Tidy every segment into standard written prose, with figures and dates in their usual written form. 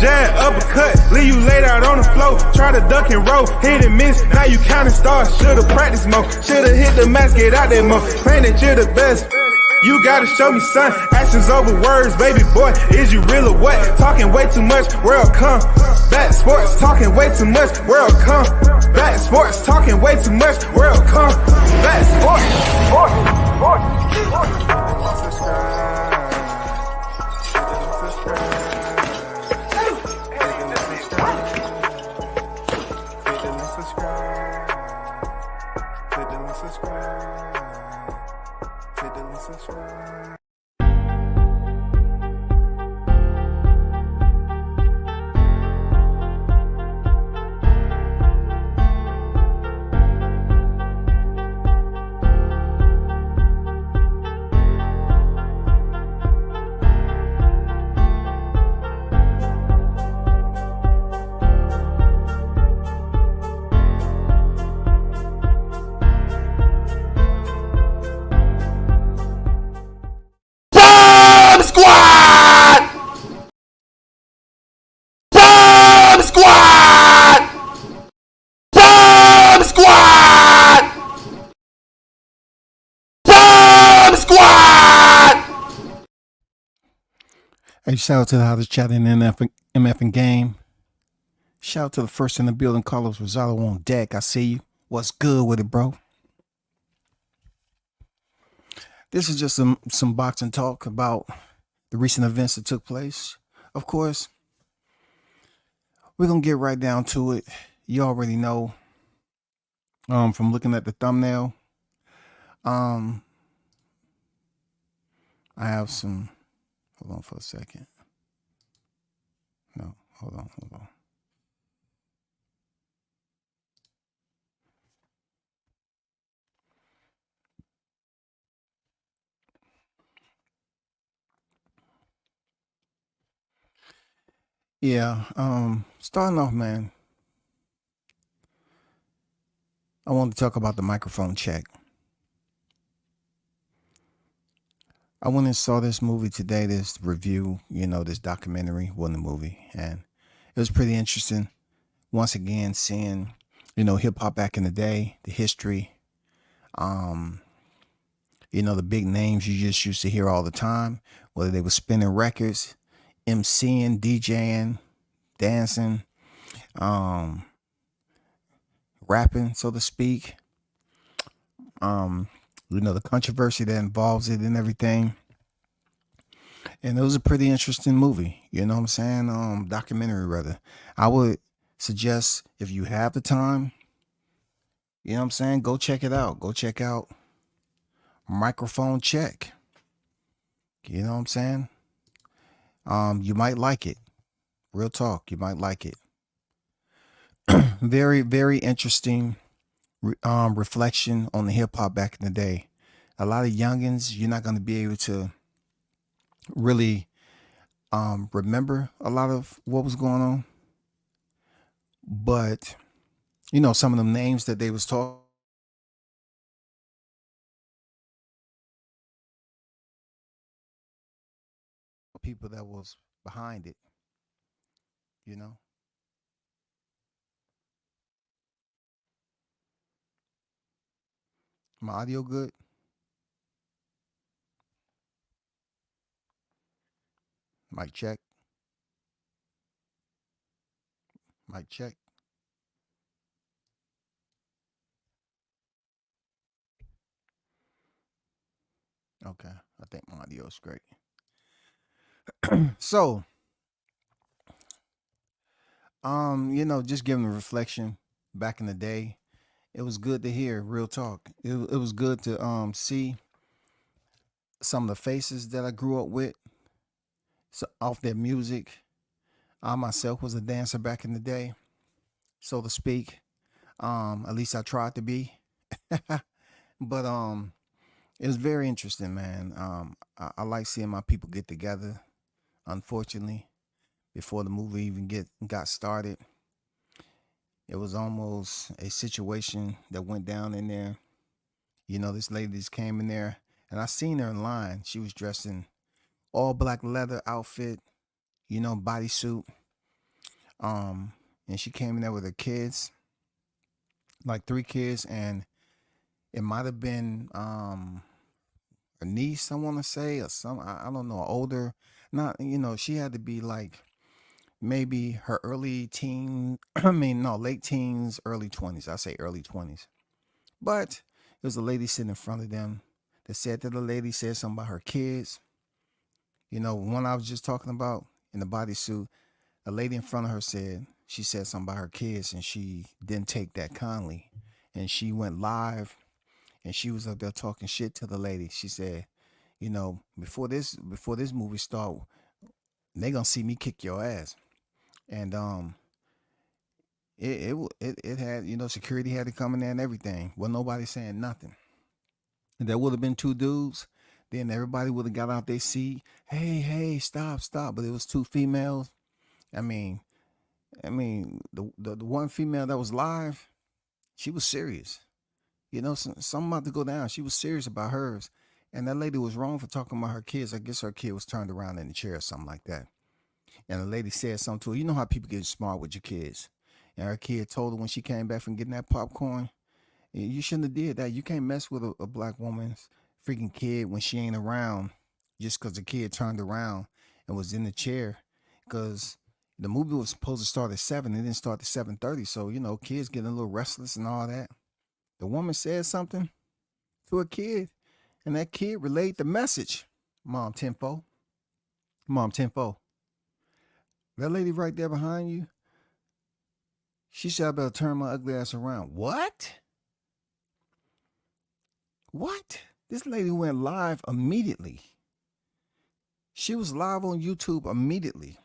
jab, uppercut, leave you laid out on the floor. Try to duck and roll, hit and miss, now you counting stars. Should've practiced more, should've hit the mask, get out there more. Claim that you're the best. You gotta show me, son. Actions over words, baby boy. Is you real or what? Talking way too much, world come. Back sports, talking way too much, world come. Back sports, talking way too much, world come. Back sports, subscribe. Hey, shout out to the hottest chat in MF and game. Shout out to the first in the building, Carlos Rosado on deck. I see you. What's good with it, bro? This is just some boxing talk about the recent events that took place. Of course, we're gonna get right down to it. You already know. From looking at the thumbnail. I have some. Hold on for a second. No, hold on. Yeah, starting off, man, I want to talk about the microphone check. I went and saw this movie today, this review, this documentary, wasn't a movie, and it was pretty interesting. Once again, seeing, hip hop back in the day, the history, the big names you just used to hear all the time, whether they were spinning records, MCing, DJing, dancing, rapping, so to speak. The controversy that involves it and everything. And it was a pretty interesting movie, you know what I'm saying? Documentary rather. I would suggest, if you have the time, you know what I'm saying, go check it out. Go check out Microphone Check. You know what I'm saying? You might like it. Real talk, you might like it. Very, very interesting reflection on the hip hop back in the day. A lot of youngins, you're not going to be able to really remember a lot of what was going on. But, some of them names that they was talking, people that was behind it, My audio good? Mic check. Mic check. Okay, I think my audio is great. So, just giving a reflection back in the day, it was good to hear real talk. It was good to see some of the faces that I grew up with, so off their music. I myself was a dancer back in the day, so to speak. At least I tried to be. But it was very interesting, man. I like seeing my people get together. Unfortunately, before the movie even got started, it was almost a situation that went down in there. This lady just came in there, and I seen her in line. She was dressed in all black leather outfit, bodysuit. And she came in there with her kids, like 3 kids, and it might have been a niece, I want to say, or some, I don't know, older. Not, she had to be like maybe her early teen, I mean, no, late teens, early 20s. I say early 20s. But it was a lady sitting in front of them that said that the lady said something about her kids. One I was just talking about in the bodysuit, a lady in front of her she said something about her kids, and she didn't take that kindly. And she went live, and she was up there talking shit to the lady. She said, before this movie start, they gonna see me kick your ass. And it had, security had to come in there and everything. Well, nobody saying nothing. And there would have been 2 dudes. Then everybody would have got out their seat. Hey, stop. But it was 2 females. I mean, the one female that was live, she was serious. Something about to go down. She was serious about hers. And that lady was wrong for talking about her kids. I guess her kid was turned around in the chair or something like that. And the lady said something to her. You know how people get smart with your kids. And her kid told her when she came back from getting that popcorn, you shouldn't have did that. You can't mess with a black woman's freaking kid when she ain't around, just because the kid turned around and was in the chair. Because the movie was supposed to start at 7. It didn't start at 7:30. So, kids getting a little restless and all that. The woman said something to a kid, and that kid relayed the message. Mom 10-4. That lady right there behind you, she said, I better turn my ugly ass around. What? This lady went live immediately. She was live on YouTube immediately.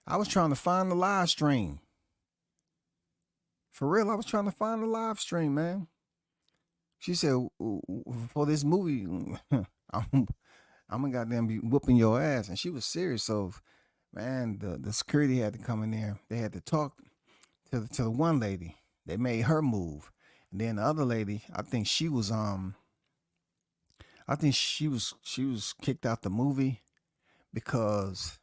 I was trying to find the live stream. For real, I was trying to find the live stream, man. She said, for this movie, I'm gonna goddamn be whooping your ass. And she was serious. So, man, the security had to come in there. They had to talk to the one lady. They made her move. And then the other lady, I think she was kicked out the movie because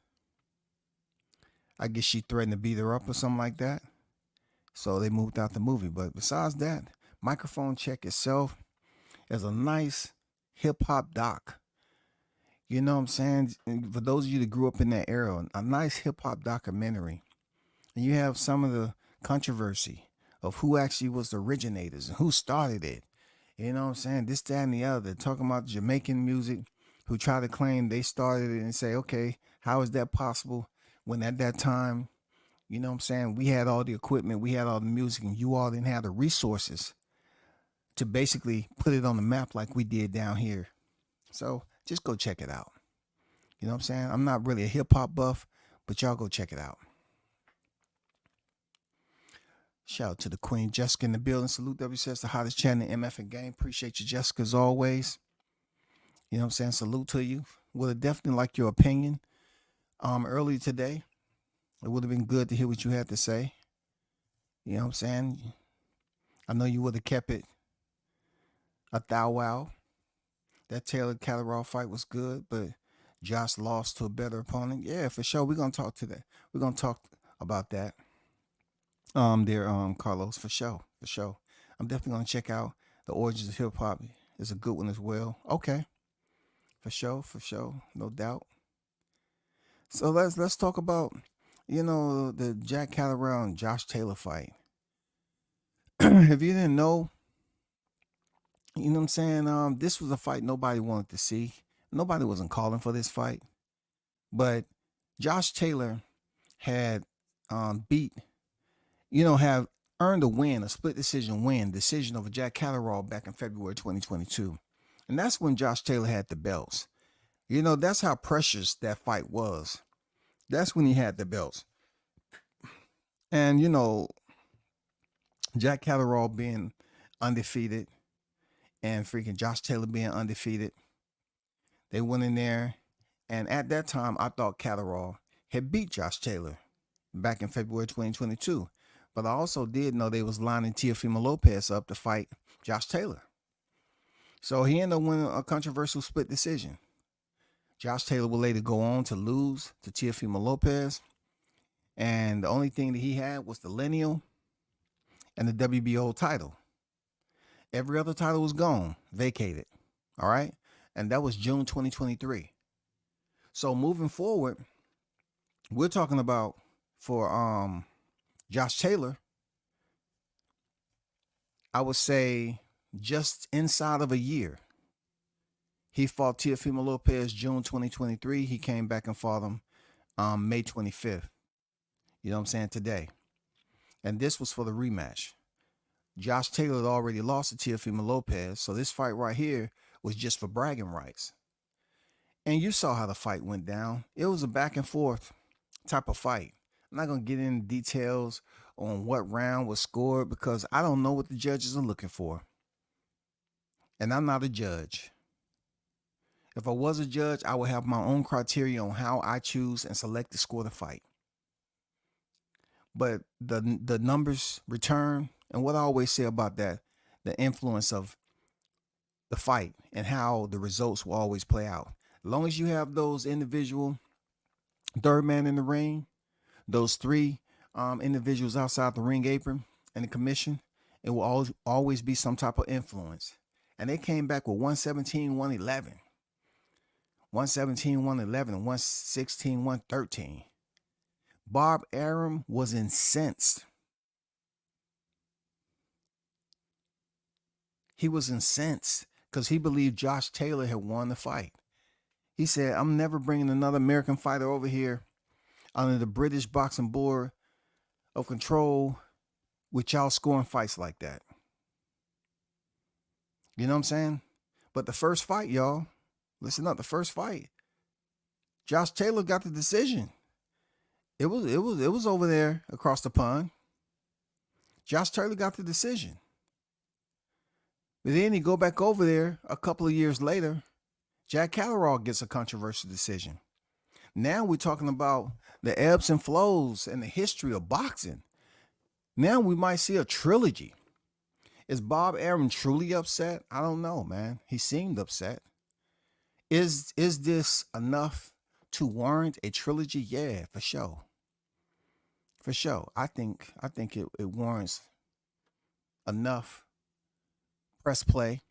I guess she threatened to beat her up or something like that. So they moved out the movie. But besides that, Microphone Check itself is a nice hip hop doc. You know what I'm saying? For those of you that grew up in that era, a nice hip hop documentary. And you have some of the controversy of who actually was the originators and who started it. You know what I'm saying? This, that, and the other. Talking about Jamaican music, who try to claim they started it and say, okay, how is that possible? When at that time, you know what I'm saying, we had all the equipment, we had all the music, and you all didn't have the resources to basically put it on the map like we did down here. So just go check it out. You know what I'm saying? I'm not really a hip hop buff, but y'all go check it out. Shout out to the Queen Jessica in the building. Salute WCS, the hottest channel in MF and game. Appreciate you, Jessica, as always. You know what I'm saying? Salute to you. Would have definitely liked your opinion earlier today. It would have been good to hear what you had to say. You know what I'm saying? I know you would have kept it a thou wow. That Taylor Catterall fight was good, but Josh lost to a better opponent. Yeah, for sure. We're gonna talk to that. We're gonna talk about that. Carlos, for sure. I'm definitely gonna check out The Origins of Hip Hop. It's a good one as well. Okay. For sure. No doubt. So let's talk about, the Jack Catterall and Josh Taylor fight. If you didn't know, you know what I'm saying? This was a fight nobody wanted to see. Nobody wasn't calling for this fight. But Josh Taylor had have earned a split decision over Jack Catterall back in February 2022. And that's when Josh Taylor had the belts. That's how precious that fight was. That's when he had the belts. And, Jack Catterall being undefeated and freaking Josh Taylor being undefeated, they went in there. And at that time, I thought Catterall had beat Josh Taylor back in February 2022. But I also did know they was lining Teofimo Lopez up to fight Josh Taylor. So he ended up winning a controversial split decision. Josh Taylor will later go on to lose to Teofimo Lopez. And the only thing that he had was the lineal and the WBO title. Every other title was gone, vacated. All right. And that was June 2023. So moving forward, we're talking about for Josh Taylor, I would say just inside of a year. He fought Teofimo Lopez June 2023. He came back and fought him May 25th. You know what I'm saying? Today. And this was for the rematch. Josh Taylor had already lost to Teofimo Lopez, so this fight right here was just for bragging rights. And you saw how the fight went down. It was a back and forth type of fight. I'm not going to get into details on what round was scored because I don't know what the judges are looking for. And I'm not a judge. If I was a judge, I would have my own criteria on how I choose and select to score the fight. But the numbers return, and what I always say about that, the influence of the fight and how the results will always play out. As long as you have those individual third man in the ring, those three individuals outside the ring apron and the commission, it will always be some type of influence. And they came back with 117, 111. 117, 111, and 116, 113. Bob Arum was incensed. He was incensed because he believed Josh Taylor had won the fight. He said, I'm never bringing another American fighter over here under the British Boxing Board of Control with y'all scoring fights like that. You know what I'm saying? But the first fight, y'all, listen up, the first fight, Josh Taylor got the decision. It was over there across the pond. Josh Taylor got the decision. But then he go back over there a couple of years later, Jack Catterall gets a controversial decision. Now we're talking about the ebbs and flows and the history of boxing. Now we might see a trilogy. Is Bob Arum truly upset? I don't know, man. He seemed upset. Is this enough to warrant a trilogy? Yeah, for sure. For sure. I think it warrants enough press play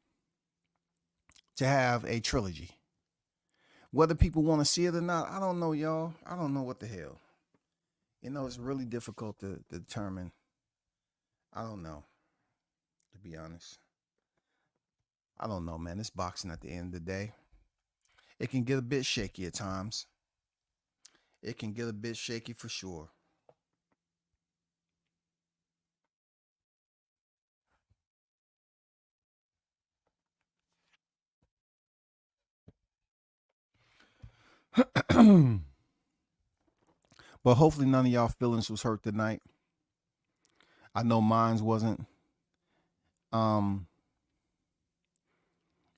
to have a trilogy. Whether people want to see it or not, I don't know, y'all. I don't know what the hell. You know, it's really difficult to determine. I don't know, to be honest. I don't know, man. It's boxing at the end of the day. It can get a bit shaky at times. It can get a bit shaky for sure. But hopefully none of y'all feelings was hurt tonight. I know mine's wasn't.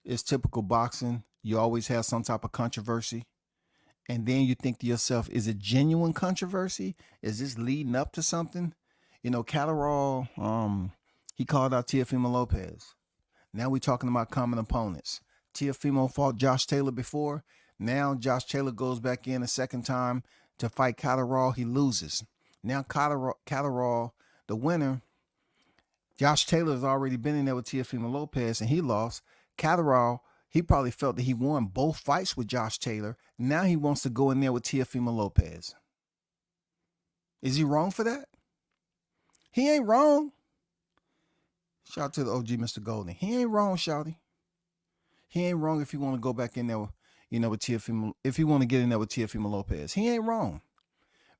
It's typical boxing. You always have some type of controversy. And then you think to yourself, is it genuine controversy? Is this leading up to something? You know, Catterall, he called out Teofimo Lopez. Now we're talking about common opponents. Teofimo fought Josh Taylor before. Now Josh Taylor goes back in a second time to fight Catterall. He loses. Now Catterall, the winner, Josh Taylor has already been in there with Teofimo Lopez and he lost. Catterall, he probably felt that he won both fights with Josh Taylor. Now he wants to go in there with Teofimo Lopez. Is he wrong for that? He ain't wrong. Shout out to the OG Mr. Golden. He ain't wrong, shouty. He ain't wrong if you want to go back in there, you know, with Teofimo. If you want to get in there with Teofimo Lopez, he ain't wrong.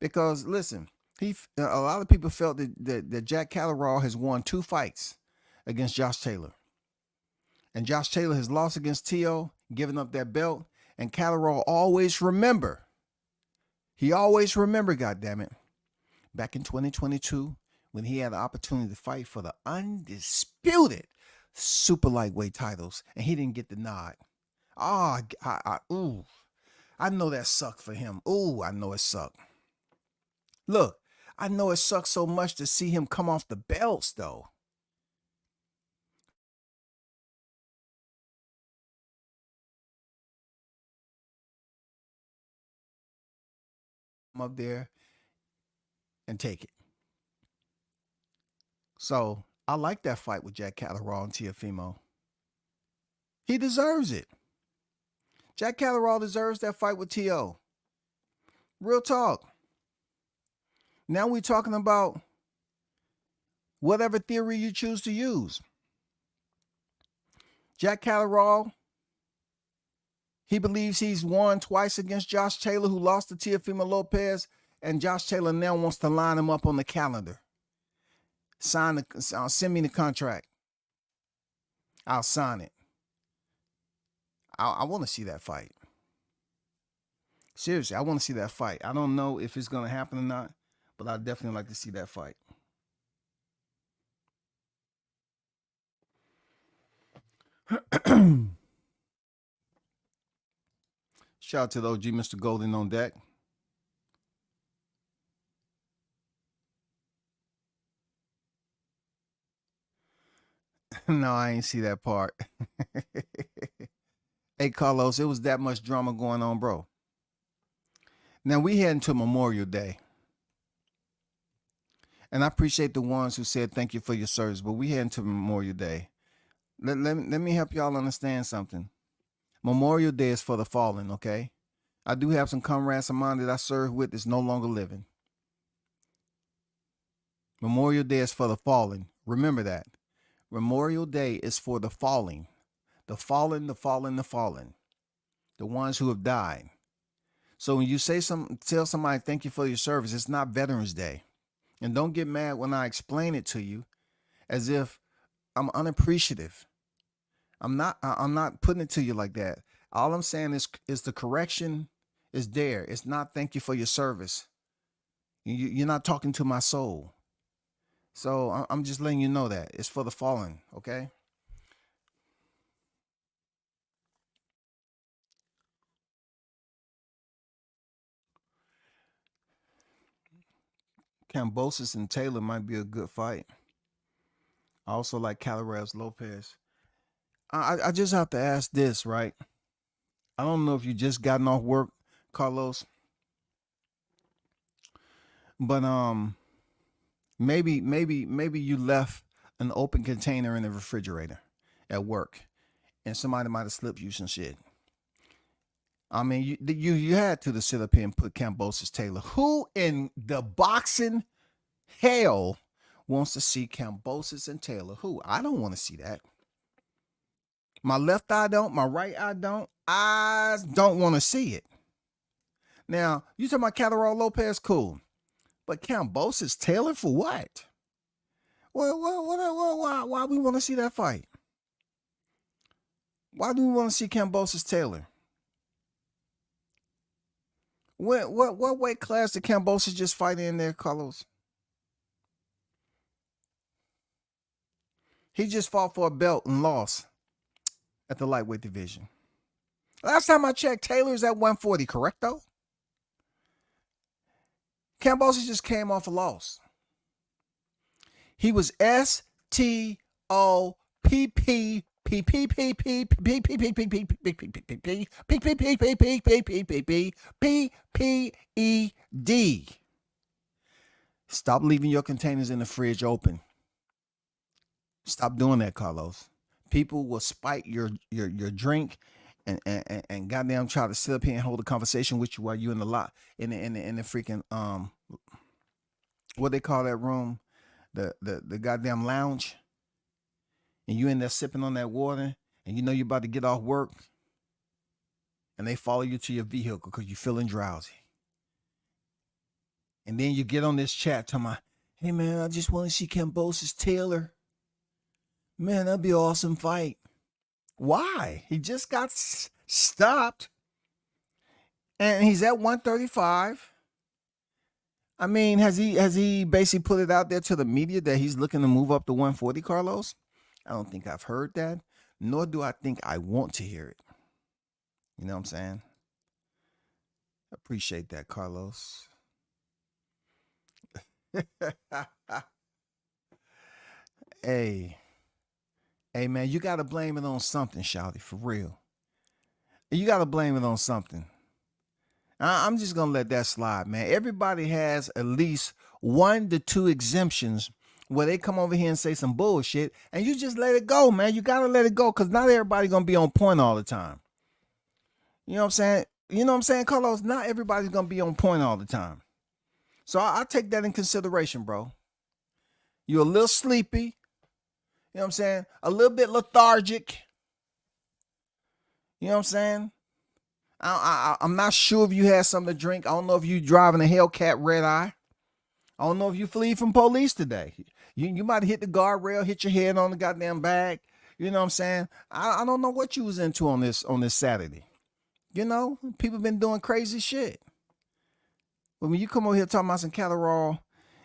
Because listen, a lot of people felt that Jack Catterall has won 2 fights against Josh Taylor. And Josh Taylor has lost against Teo, giving up that belt. And Catterall always remember. He always remember, goddammit, back in 2022, when he had the opportunity to fight for the undisputed super lightweight titles, and he didn't get the nod. I know that sucked for him. Ooh, I know it sucked. Look, I know it sucks so much to see him come off the belts, though. Up there, and take it. So I like that fight with Jack Catterall and Teofimo. He deserves it. Jack Catterall deserves that fight with T.O. Real talk. Now we're talking about whatever theory you choose to use. Jack Catterall, he believes he's won twice against Josh Taylor, who lost to Teofimo Lopez, and Josh Taylor now wants to line him up on the calendar. Send me the contract. I'll sign it. I want to see that fight. Seriously, I want to see that fight. I don't know if it's going to happen or not, but I'd definitely like to see that fight. Shout out to the OG Mr. Golden on deck. No, I ain't see that part. Hey, Carlos, it was that much drama going on, bro. Now, we heading to Memorial Day. And I appreciate the ones who said thank you for your service, but we heading to Memorial Day. Let me help y'all understand something. Memorial Day is for the fallen, okay? I do have some comrades of mine that I served with that's no longer living. Memorial Day is for the fallen. Remember that. Memorial Day is for the falling. The fallen, the fallen, the fallen. The ones who have died. So when you tell somebody thank you for your service, it's not Veterans Day. And don't get mad when I explain it to you as if I'm unappreciative. I'm not putting it to you like that. All I'm saying is the correction is there. It's not thank you for your service. You're not talking to my soul. So I'm just letting you know that. It's for the fallen, okay? Kambosos and Taylor might be a good fight. I also like Calares Lopez. I just have to ask this, right? I don't know if you just gotten off work, Carlos, but maybe you left an open container in the refrigerator at work, and somebody might have slipped you some shit. I mean, you had to sit up here and put Kambosos Taylor. Who in the boxing hell wants to see Kambosos and Taylor? Who? I don't want to see that. My left eye don't. My right eye don't. I don't want to see it. Now, you talking about Catterall Lopez? Cool. But Kambosos Taylor for what? Why we want to see that fight? Why do we want to see Kambosos Taylor? What weight class did Kambosos just fight in there, Carlos? He just fought for a belt and lost at the lightweight division. Last time I checked, Taylor's at 140, correct though? Kambosos just came off a loss. He was STOPP PPED. Stop leaving your containers in the fridge open. Stop doing that, Carlos. People will spike your drink and goddamn try to sit up here and hold a conversation with you while you in the lot in the freaking what they call that room, the goddamn lounge, and you in there sipping on that water, and you know you're about to get off work, and they follow you to your vehicle because you're feeling drowsy, and then you get on this chat talking about, hey man, I just want to see Kambosos Taylor. Man, that'd be an awesome fight. Why? He just got stopped, and he's at 135. I mean, has he basically put it out there to the media that he's looking to move up to 140, Carlos? I don't think I've heard that, nor do I think I want to hear it. You know what I'm saying? Appreciate that, Carlos. Hey, man, you got to blame it on something, Shouty, for real. You got to blame it on something. I'm just gonna let that slide, man. Everybody has at least 1 to 2 exemptions where they come over here and say some bullshit, and you just let it go, man. You gotta let it go, cause not everybody gonna be on point all the time. You know what I'm saying? You know what I'm saying, Carlos? Not everybody's gonna be on point all the time. So I take that in consideration, bro. You're a little sleepy. You know what I'm saying? A little bit lethargic. You know what I'm saying? I'm not sure if you had something to drink. I don't know if you driving a Hellcat red eye. I don't know if you flee from police today. You might have hit the guardrail, hit your head on the goddamn bag. You know what I'm saying? I don't know what you was into on this Saturday. You know, people been doing crazy shit. But when you come over here talking about some Catterall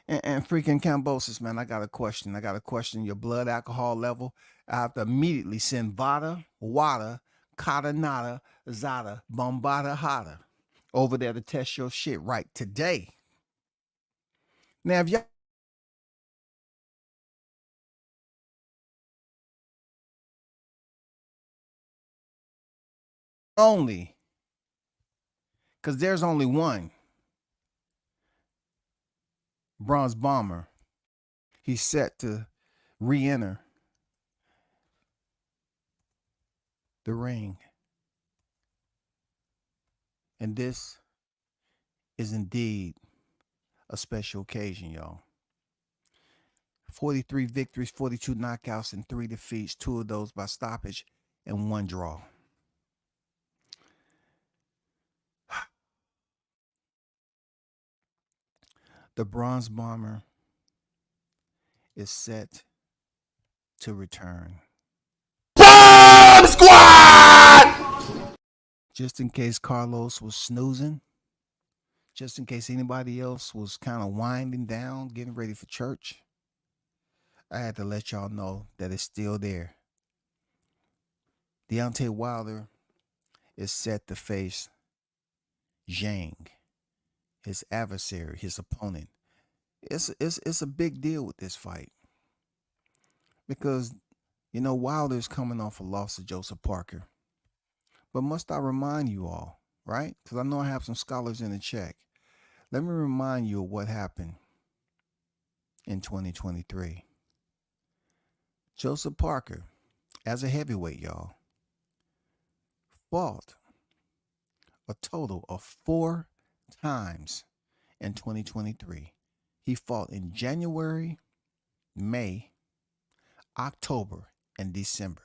and freaking Cambosis, man, I got a question. I got to question your blood alcohol level. I have to immediately send Vada, Wada, Kata Nada, Zada, Bombada Hada over there to test your shit right today. Now, if y'all only, because there's only one Bronze Bomber, he's set to re-enter the ring. And this is indeed a special occasion, y'all. 43 victories, 42 knockouts, and 3 defeats, 2 of those by stoppage, and 1 draw. The Bronze Bomber is set to return. Bomb Squad! Just in case Carlos was snoozing, just in case anybody else was kind of winding down, getting ready for church, I had to let y'all know that it's still there. Deontay Wilder is set to face Zhang, his adversary, his opponent. It's a big deal with this fight because, you know, Wilder's coming off a loss to Joseph Parker. But must I remind you all, right? Because I know I have some scholars in the chat. Let me remind you of what happened in 2023. Joseph Parker, as a heavyweight, y'all, fought a total of 4 times in 2023. He fought in January, May, October, and December.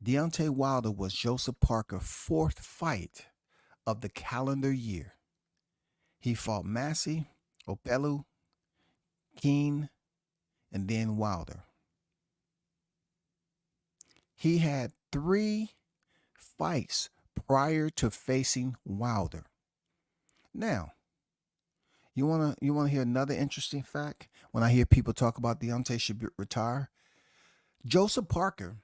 Deontay Wilder was Joseph Parker's 4th fight of the calendar year. He fought Massey, Opelu, Keane, and then Wilder. He had 3 fights prior to facing Wilder. Now, you wanna hear another interesting fact? When I hear people talk about Deontay should retire, Joseph Parker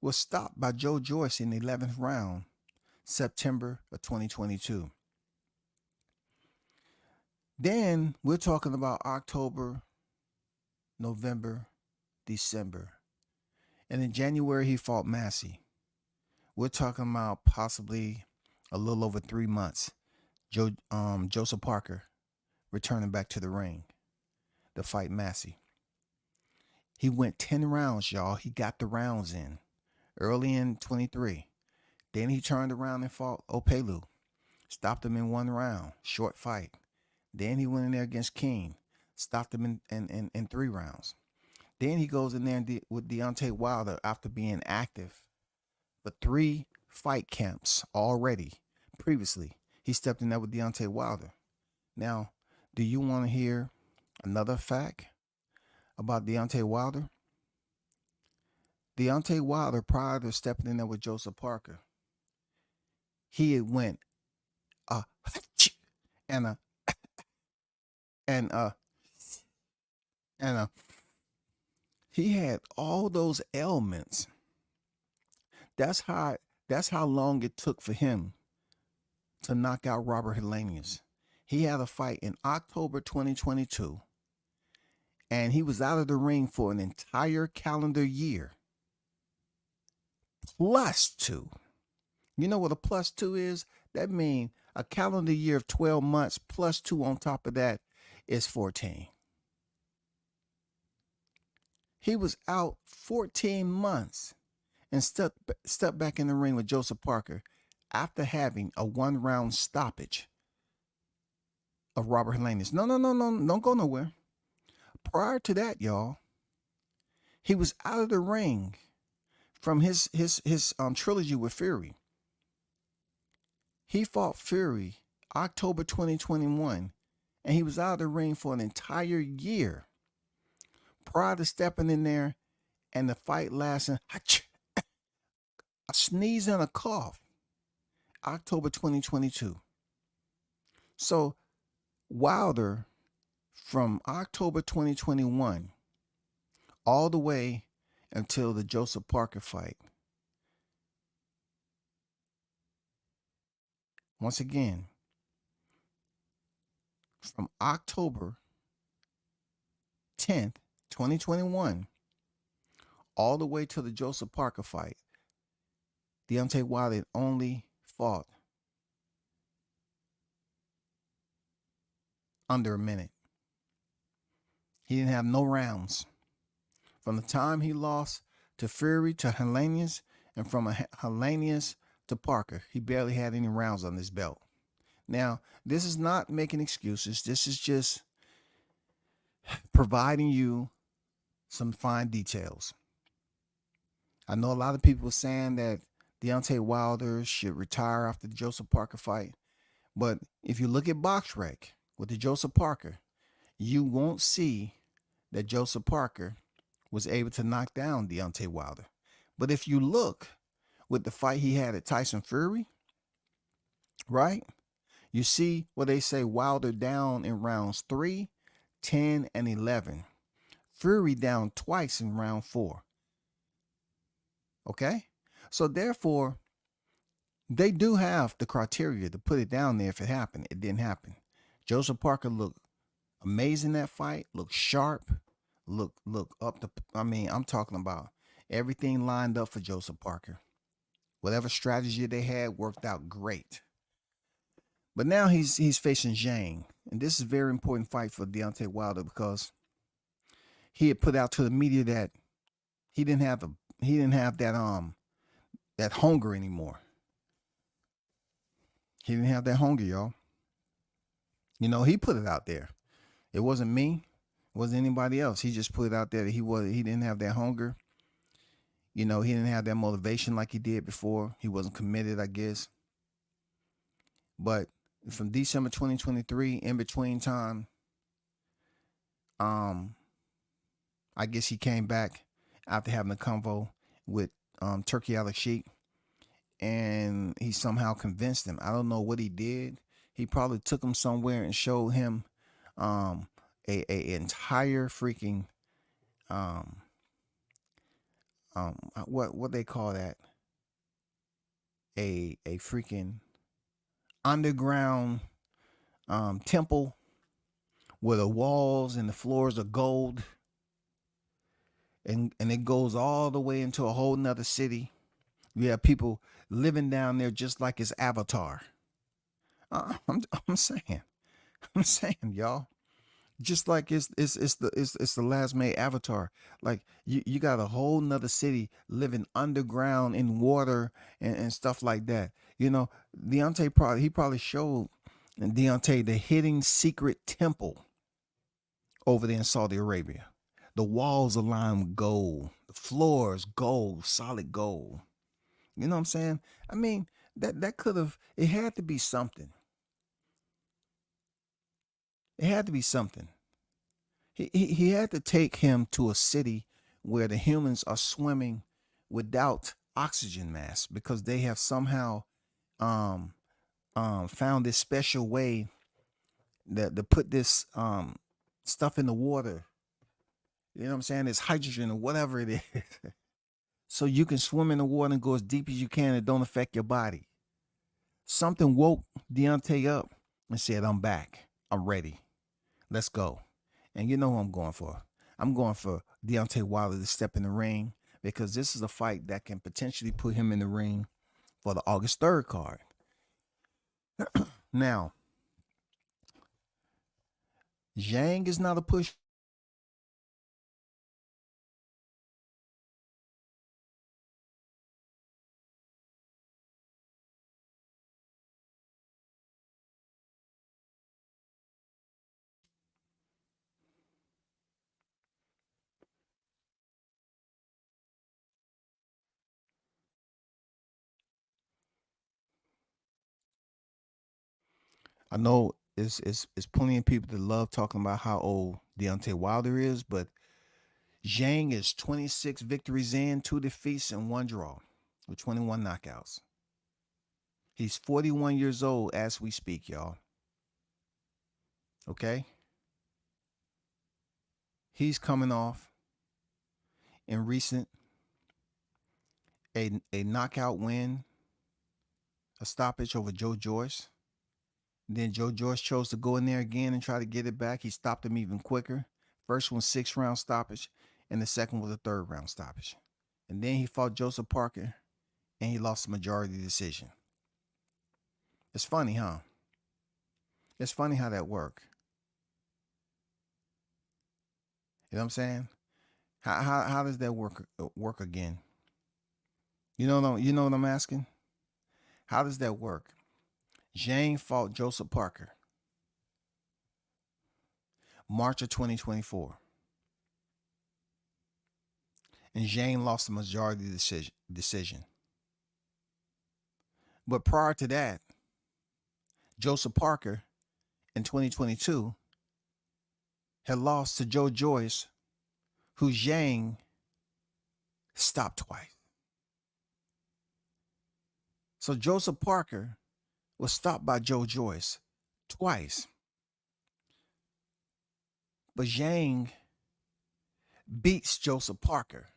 was stopped by Joe Joyce in the 11th round, September of 2022. Then we're talking about October, November, December. And in January, he fought Massey. We're talking about possibly a little over 3 months. Joseph Parker returning back to the ring to fight Massey. He went 10 rounds, y'all. He got the rounds in early in 23. Then he turned around and fought Opelu. Stopped him in 1 round. Short fight. Then he went in there against King. Stopped him in 3 rounds. Then he goes in there with Deontay Wilder after being active for 3 fight camps already. Previously, he stepped in there with Deontay Wilder. Now, do you want to hear another fact about Deontay Wilder? Deontay Wilder, prior to stepping in there with Joseph Parker, he had went he had all those ailments. That's how long it took for him to knock out Robert Helenius. He had a fight in October 2022, and he was out of the ring for an entire calendar year, plus 2. You know what a +2 is? That means a calendar year of 12 months plus 2 on top of that is 14. He was out 14 months and stepped back in the ring with Joseph Parker after having a 1-round stoppage of Robert Helenius. No, don't go nowhere. Prior to that, y'all, he was out of the ring from his trilogy with Fury. He fought Fury October 2021, and he was out of the ring for an entire year prior to stepping in there and the fight lasting a sneeze and a cough, October 2022. So Wilder, from October 2021 all the way until the Joseph Parker fight, once again, from October 10th, 2021, all the way to the Joseph Parker fight, Deontay Wilder only fought under a minute. He didn't have no rounds. From the time he lost to Fury to Helenius, and from Helenius to Parker, he barely had any rounds on his belt. Now, this is not making excuses. This is just providing you some fine details. I know a lot of people saying that Deontay Wilder should retire after the Joseph Parker fight. But if you look at BoxRec with the Joseph Parker, you won't see that Joseph Parker was able to knock down Deontay Wilder. But if you look with the fight he had at Tyson Fury, right? You see what they say, Wilder down in rounds 3, 10, and 11. Fury down twice in round 4. Okay? So therefore, they do have the criteria to put it down there if it happened. It didn't happen. Joseph Parker looked amazing that fight, looked sharp, look up the, I'm talking about everything lined up for Joseph Parker. Whatever strategy they had worked out great. But now he's facing Zhang, and this is a very important fight for Deontay Wilder because he had put out to the media that he didn't have that hunger anymore. He didn't have that hunger, y'all. You know, he put it out there. It wasn't me. It wasn't anybody else. He just put it out there that he didn't have that hunger. You know, he didn't have that motivation like he did before. He wasn't committed, I guess. But from December 2023, in between time, I guess he came back after having a convo with Turki Al-Sheikh, and he somehow convinced him. I don't know what he did. He probably took him somewhere and showed him a entire freaking what they call that, a freaking underground temple where the walls and the floors are gold, and it goes all the way into a whole nother city. You have people living down there just like his Avatar. I'm saying, y'all, just like it's the last made Avatar. Like you got a whole nother city living underground in water and stuff like that. You know, Deontay probably showed Deontay the hidden secret temple over there in Saudi Arabia. The walls are lined with gold, the floors gold, solid gold. You know what I'm saying? I mean, that could have, it had to be something. It had to be something. He had to take him to a city where the humans are swimming without oxygen masks because they have somehow found this special way that to put this stuff in the water. You know what I'm saying? It's hydrogen or whatever it is. So you can swim in the water and go as deep as you can and don't affect your body. Something woke Deontay up and said, I'm back. I'm ready. Let's go. And you know who I'm going for. I'm going for Deontay Wilder to step in the ring because this is a fight that can potentially put him in the ring for the August 3rd card. Now, Zhang is not a push. I know it's plenty of people that love talking about how old Deontay Wilder is, but Zhang is 26 victories in, 2 defeats, and 1 draw with 21 knockouts. He's 41 years old as we speak, y'all. Okay? He's coming off in recent a knockout win, a stoppage over Joe Joyce. Then Joe Joyce chose to go in there again and try to get it back. He stopped him even quicker. First one, 6-round stoppage, and the second was a 3rd-round stoppage. And then he fought Joseph Parker, and he lost the majority decision. It's funny, huh? It's funny how that worked. You know what I'm saying? How does that work again? You know what I'm asking? How does that work? Zhang fought Joseph Parker March of 2024. And Zhang lost the majority decision. But prior to that, Joseph Parker in 2022 had lost to Joe Joyce, who Zhang stopped twice. So Joseph Parker was stopped by Joe Joyce twice. But Zhang beats Joseph Parker.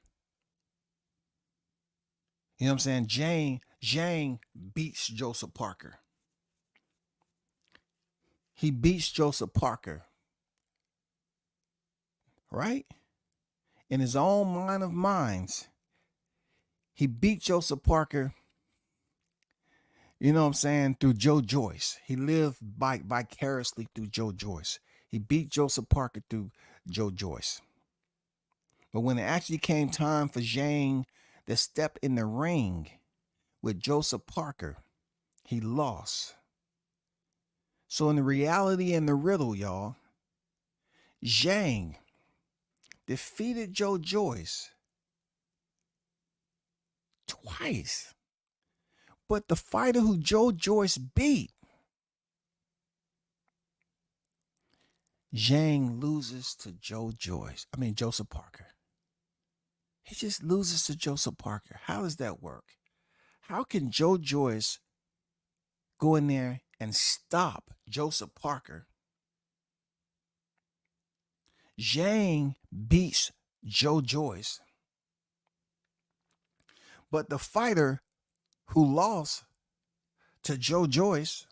You know what I'm saying? Zhang beats Joseph Parker. He beats Joseph Parker. Right? In his own mind of minds, he beat Joseph Parker, you know what I'm saying, through Joe Joyce. He lived vicariously through Joe Joyce. He beat Joseph Parker through Joe Joyce. But when it actually came time for Zhang to step in the ring with Joseph Parker, he lost. So in the reality and the riddle, y'all, Zhang defeated Joe Joyce twice. But the fighter who Joe Joyce beat, Zhang loses to Joseph Parker. He just loses to Joseph Parker. How does that work? How can Joe Joyce go in there and stop Joseph Parker? Zhang beats Joe Joyce. But the fighter who lost to Joe Joyce,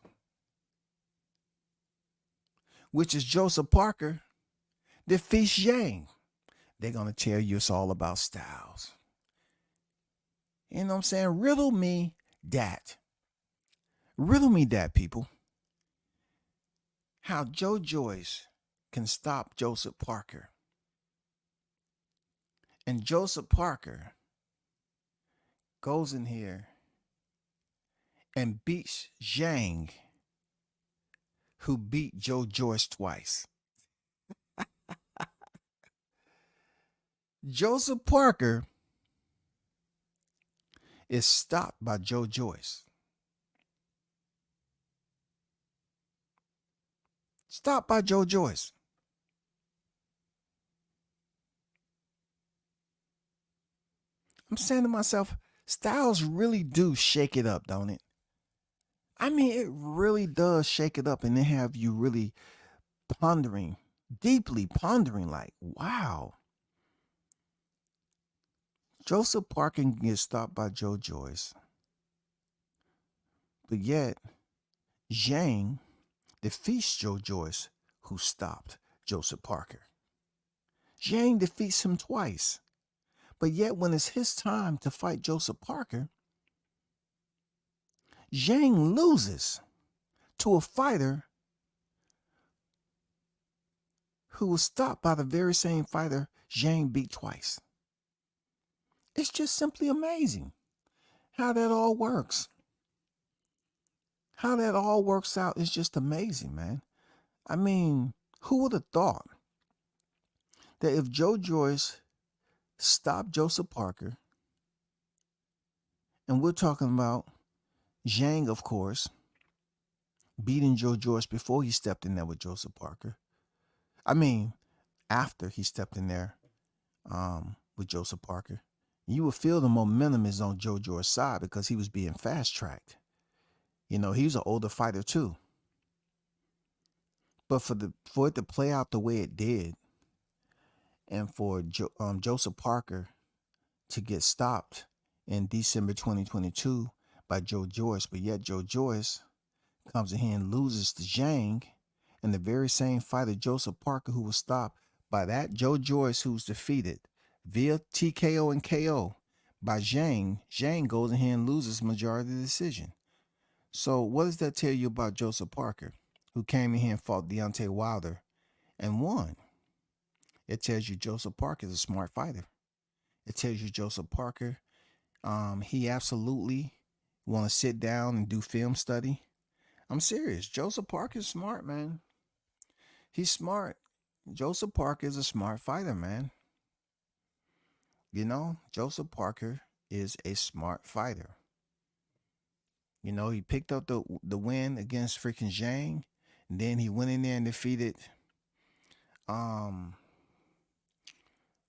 which is Joseph Parker, defeats Zhang. They're going to tell you it's all about styles. You know what I'm saying? Riddle me that. Riddle me that, people. How Joe Joyce can stop Joseph Parker. And Joseph Parker goes in here and beats Zhang, who beat Joe Joyce twice. Joseph Parker is stopped by Joe Joyce. Stopped by Joe Joyce. I'm saying to myself, styles really do shake it up, don't it? I mean, it really does shake it up, and they have you really pondering, deeply pondering, like, wow. Joseph Parker can get stopped by Joe Joyce. But yet, Zhang defeats Joe Joyce, who stopped Joseph Parker. Zhang defeats him twice. But yet, when it's his time to fight Joseph Parker, Zhang loses to a fighter who was stopped by the very same fighter Zhang beat twice. It's just simply amazing how that all works. How that all works out is just amazing, man. I mean, who would have thought that if Joe Joyce stopped Joseph Parker, and we're talking about Zhang, of course, beating Joe Joyce before he stepped in there with Joseph Parker. I mean, after he stepped in there with Joseph Parker, you would feel the momentum is on Joe Joyce's side because he was being fast-tracked. You know, he's an older fighter too. But for it to play out the way it did, and for Joseph Parker to get stopped in December 2022 by Joe Joyce, but yet Joe Joyce comes in here and loses to Zhang, and the very same fighter, Joseph Parker, who was stopped by that Joe Joyce, who's defeated via TKO and KO by Zhang, goes in here and loses majority of the decision. So what does that tell you about Joseph Parker, who came in here and fought Deontay Wilder and won? It tells you Joseph Parker is a smart fighter. It tells you Joseph Parker, he absolutely want to sit down and do film study. I'm serious. Joseph Parker is smart, man. He's smart. Joseph Parker is a smart fighter, man. You know, Joseph Parker is a smart fighter. You know, he picked up the win against freaking Zhang, and then he went in there and defeated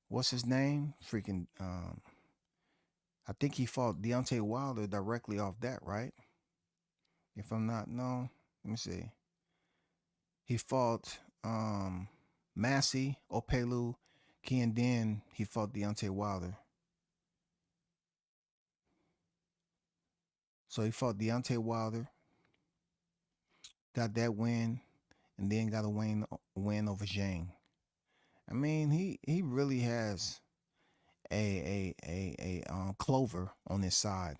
what's his name? Freaking I think he fought Deontay Wilder directly off that, right? If I'm not, no, let me see. He fought Massey, Opelu, and then he fought Deontay Wilder. So he fought Deontay Wilder, got that win, and then got a win over Zhang. I mean, he really has a clover on his side.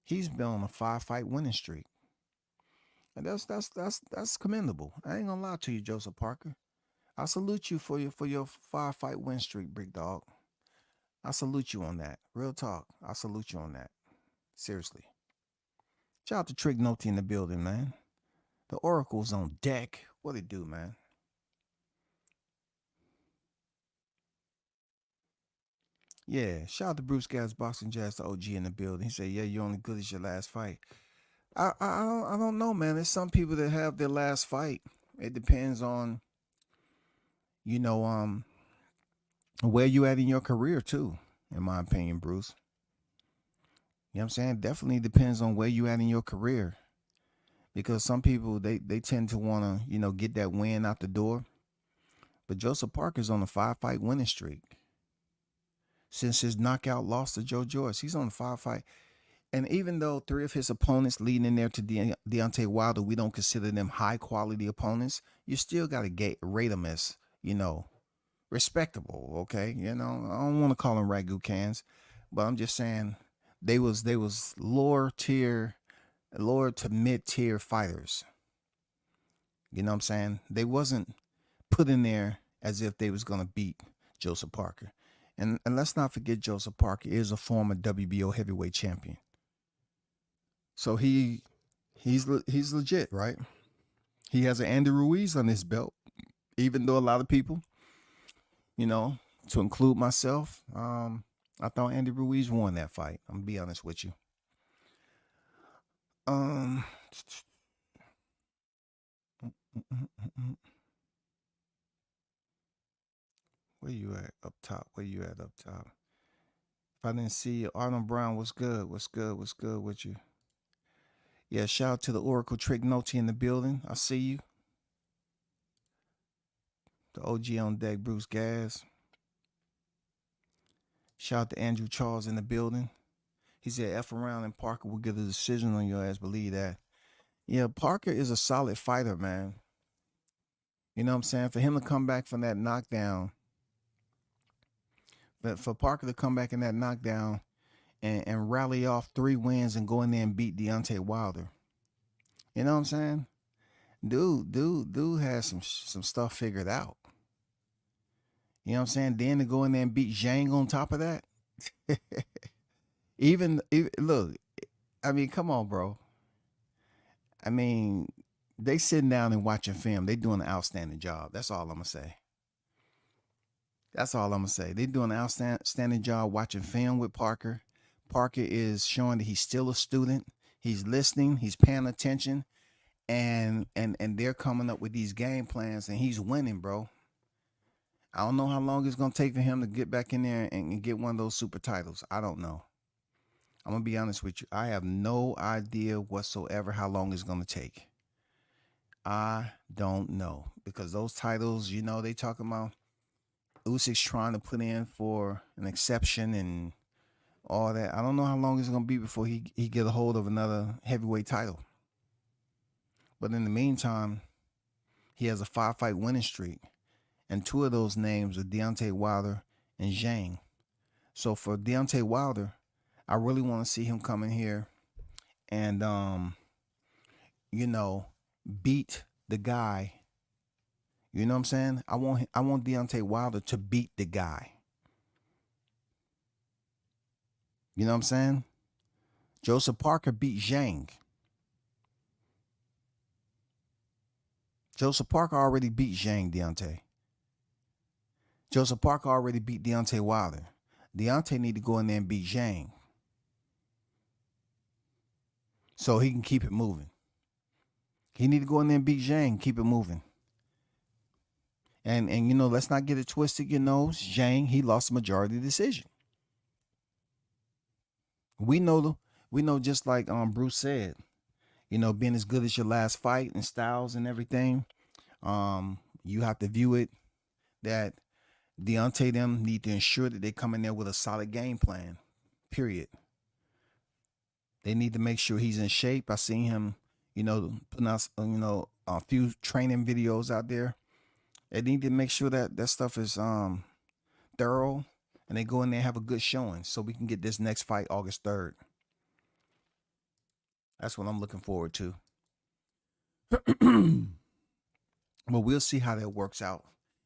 He's been on a 5-fight winning streak, and that's commendable. I ain't gonna lie to you, Joseph Parker. I salute you for your 5-fight win streak, big dog. I salute you on that. Real talk. I salute you on that. Seriously. Shout out to Trick Noty in the building, man. The Oracle's on deck. What it do, man? Yeah, shout out to Bruce Gas Boxing Jazz, the OG in the building. He said, "Yeah, you're only good as your last fight." I don't know, man. There's some people that have their last fight. It depends on, you know, where you at in your career too. In my opinion, Bruce. You know what I'm saying? Definitely depends on where you at in your career, because some people they tend to want to, you know, get that win out the door. But Joseph Parker's on a 5-fight winning streak. Since his knockout loss to Joe Joyce, he's on a 5-fight. And even though 3 of his opponents leading in there to Deontay Wilder, we don't consider them high quality opponents, you still got to rate them as, you know, respectable. Okay, you know, I don't want to call them ragu cans, but I'm just saying they was lower to mid tier fighters. You know what I'm saying? They wasn't put in there as if they was gonna beat Joseph Parker. And let's not forget, Joseph Parker is a former WBO heavyweight champion. So he's legit, right? He has an Andy Ruiz on his belt, even though a lot of people, you know, to include myself, I thought Andy Ruiz won that fight. I'm gonna be honest with you. Where you at up top? Where you at up top? If I didn't see you, Arnold Brown, what's good? What's good? What's good with you? Yeah, shout out to the Oracle Trick Noty in the building. I see you. The OG on deck, Bruce Gas. Shout out to Andrew Charles in the building. He said, F around and Parker will get a decision on your ass. Believe that. Yeah, Parker is a solid fighter, man. You know what I'm saying? For him to come back from that knockdown, but for Parker to come back in that knockdown and rally off 3 wins and go in there and beat Deontay Wilder. You know what I'm saying? Dude has some stuff figured out. You know what I'm saying? Then to go in there and beat Zhang on top of that. even look, I mean, come on, bro. I mean, they sitting down and watching film. They doing an outstanding job. That's all I'm gonna say. That's all I'm gonna say. They doing an outstanding job watching film with Parker. Parker is showing that he's still a student. He's listening. He's paying attention, and they're coming up with these game plans, and he's winning, bro. I don't know how long it's gonna take for him to get back in there and get one of those super titles. I don't know. I'm gonna be honest with you. I have no idea whatsoever how long it's gonna take. I don't know, because those titles, you know, they talking about Usyk's trying to put in for an exception and all that. I don't know how long it's gonna be before he get a hold of another heavyweight title. But in the meantime, he has a 5-fight winning streak, and 2 of those names are Deontay Wilder and Zhang. So for Deontay Wilder, I really want to see him come in here and you know, beat the guy. You know what I'm saying? I want Deontay Wilder to beat the guy. You know what I'm saying? Joseph Parker beat Zhang. Joseph Parker already beat Zhang, Deontay. Joseph Parker already beat Deontay Wilder. Deontay need to go in there and beat Zhang, so he can keep it moving. He need to go in there and beat Zhang, keep it moving. And you know, let's not get it twisted. You know, Zhang, he lost the majority decision. We know just like Bruce said, you know, being as good as your last fight and styles and everything, you have to view it that Deontay them need to ensure that they come in there with a solid game plan, period. They need to make sure he's in shape. I seen him, you know, putting out, you know, a few training videos out there. They need to make sure that that stuff is thorough, and they go in there and have a good showing so we can get this next fight August 3rd. That's what I'm looking forward to. But we'll see how that works out.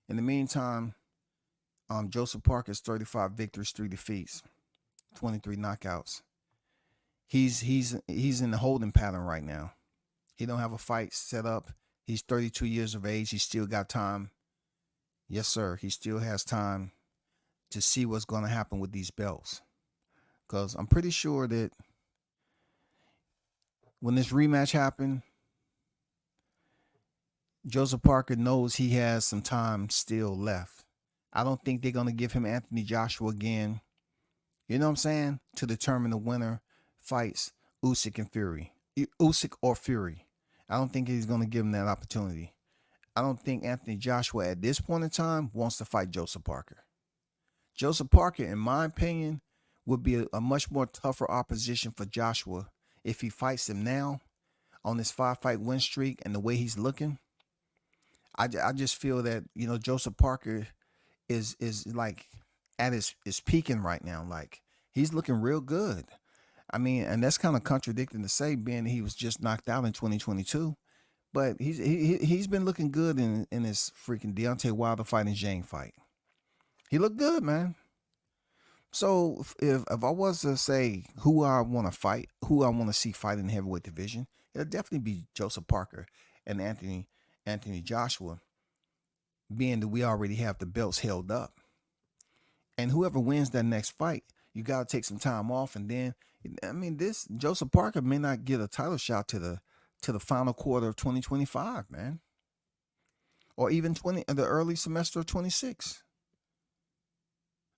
In the meantime, Joseph Parker's 35 victories, 3 defeats, 23 knockouts. He's in the holding pattern right now. He don't have a fight set up. He's 32 years of age. He still got time. Yes, sir. He still has time to see what's going to happen with these belts. Because I'm pretty sure that when this rematch happened, Joseph Parker knows he has some time still left. I don't think they're going to give him Anthony Joshua again. You know what I'm saying? To determine the winner fights Usyk and Fury. Usyk or Fury. I don't think he's going to give him that opportunity. I don't think Anthony Joshua at this point in time wants to fight Joseph Parker. Joseph Parker, in my opinion, would be a much more tougher opposition for Joshua if he fights him now on this 5-fight win streak and the way he's looking. I just feel that, you know, Joseph Parker is like at his peaking right now. Like, he's looking real good. I mean, and that's kind of contradicting to say, being he was just knocked out in 2022. But he's been looking good in his freaking Deontay Wilder fight and Zhang fight. He looked good, man. So if I was to say who I want to fight, who I want to see fight in the heavyweight division, it'll definitely be Joseph Parker and Anthony Joshua, being that we already have the belts held up. And whoever wins that next fight, you got to take some time off. And then, I mean, this Joseph Parker may not get a title shot to the final quarter of 2025, man. Or even the early semester of 26.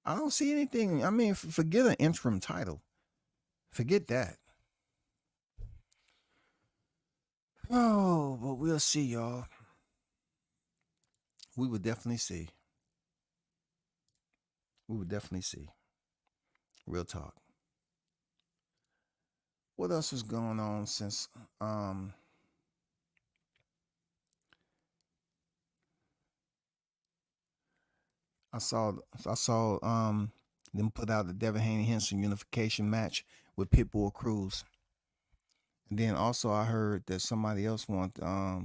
I don't see anything. I mean, forget an interim title. Forget that. Oh, but we'll see, y'all. We would definitely see. We would definitely see. Real talk. What else was going on since I saw them put out the Devin Haney Henson unification match with Pitbull Cruz. And then also I heard that somebody else wanted to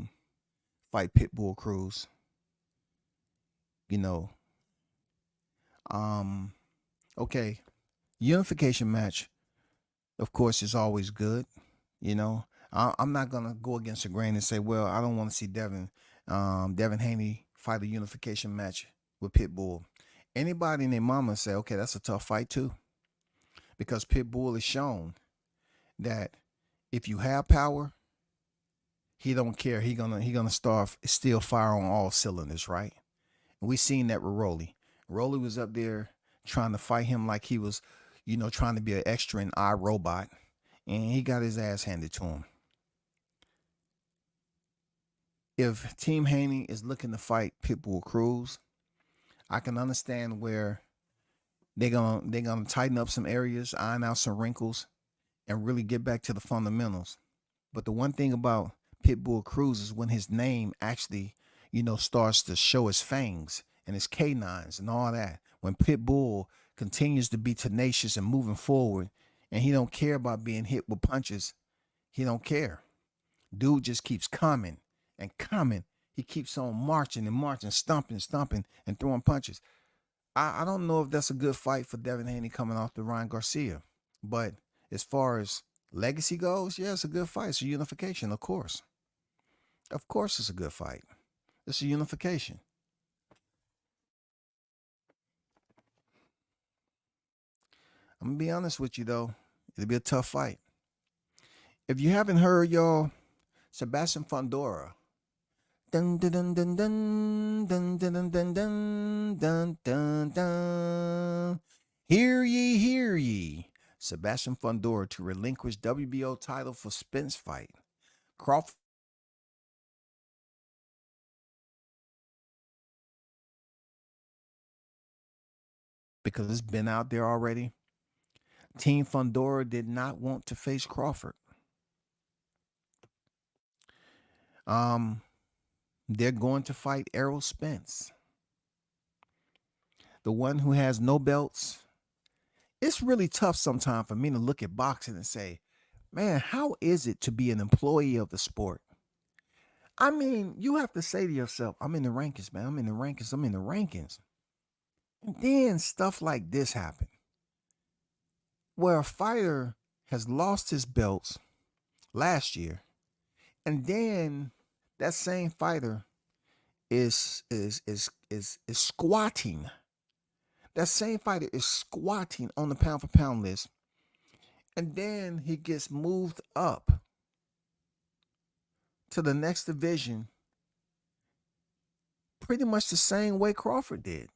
fight Pitbull Cruz. You know, um, okay, unification match, of course, is always good. You know, I'm not gonna go against the grain and say, well, I don't want to see Devin Haney fight a unification match with Pitbull. Anybody and their mama say, okay, that's a tough fight too, because Pitbull has shown that if you have power, he don't care. He gonna start still fire on all cylinders, right? And we seen that with Rolly. Rolly was up there trying to fight him like he was, trying to be an extra in iRobot, and he got his ass handed to him. If Team Haney is looking to fight Pitbull Cruz, I can understand where they're gonna tighten up some areas, iron out some wrinkles, and really get back to the fundamentals. But the one thing about Pitbull Cruz is when his name actually, starts to show his fangs and his canines and all that. When Pitbull continues to be tenacious and moving forward, and he don't care about being hit with punches, he don't care. Dude just keeps coming and coming. He keeps on marching and marching, stomping, and throwing punches. I don't know if that's a good fight for Devin Haney coming off the Ryan Garcia. But as far as legacy goes, yeah, it's a good fight. It's a unification, of course. Of course it's a good fight. It's a unification. I'm going to be honest with you, though. It'll be a tough fight. If you haven't heard, y'all, Sebastian Fundora. Dun dun dun dun dun dun dun dun dun dun dun dun. Hear ye, hear ye. Sebastian Fundora to relinquish WBO title for Spence fight. Crawford. Because it's been out there already. Team Fundora did not want to face Crawford. They're going to fight Errol Spence, the one who has no belts. It's really tough sometimes for me to look at boxing and say, man, how is it to be an employee of the sport? I mean, you have to say to yourself, I'm in the rankings, man. I'm in the rankings. And then stuff like this happen, where a fighter has lost his belts last year, and then that same fighter is squatting. That same fighter is squatting on the pound for pound list, and then he gets moved up to the next division pretty much the same way Crawford did.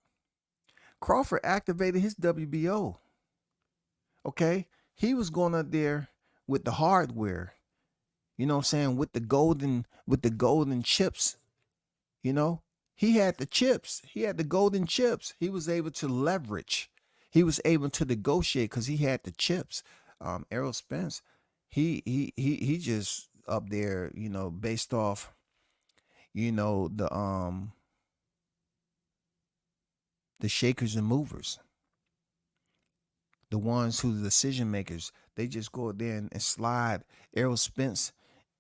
Crawford activated his WBO. Okay? He was going up there with the hardware. You know what I'm saying? With the golden chips. You know? He had the chips. He had the golden chips. He was able to leverage. He was able to negotiate because he had the chips. Errol Spence, he just up there, based off, the shakers and movers, the ones who the decision makers. They just go there and slide Errol Spence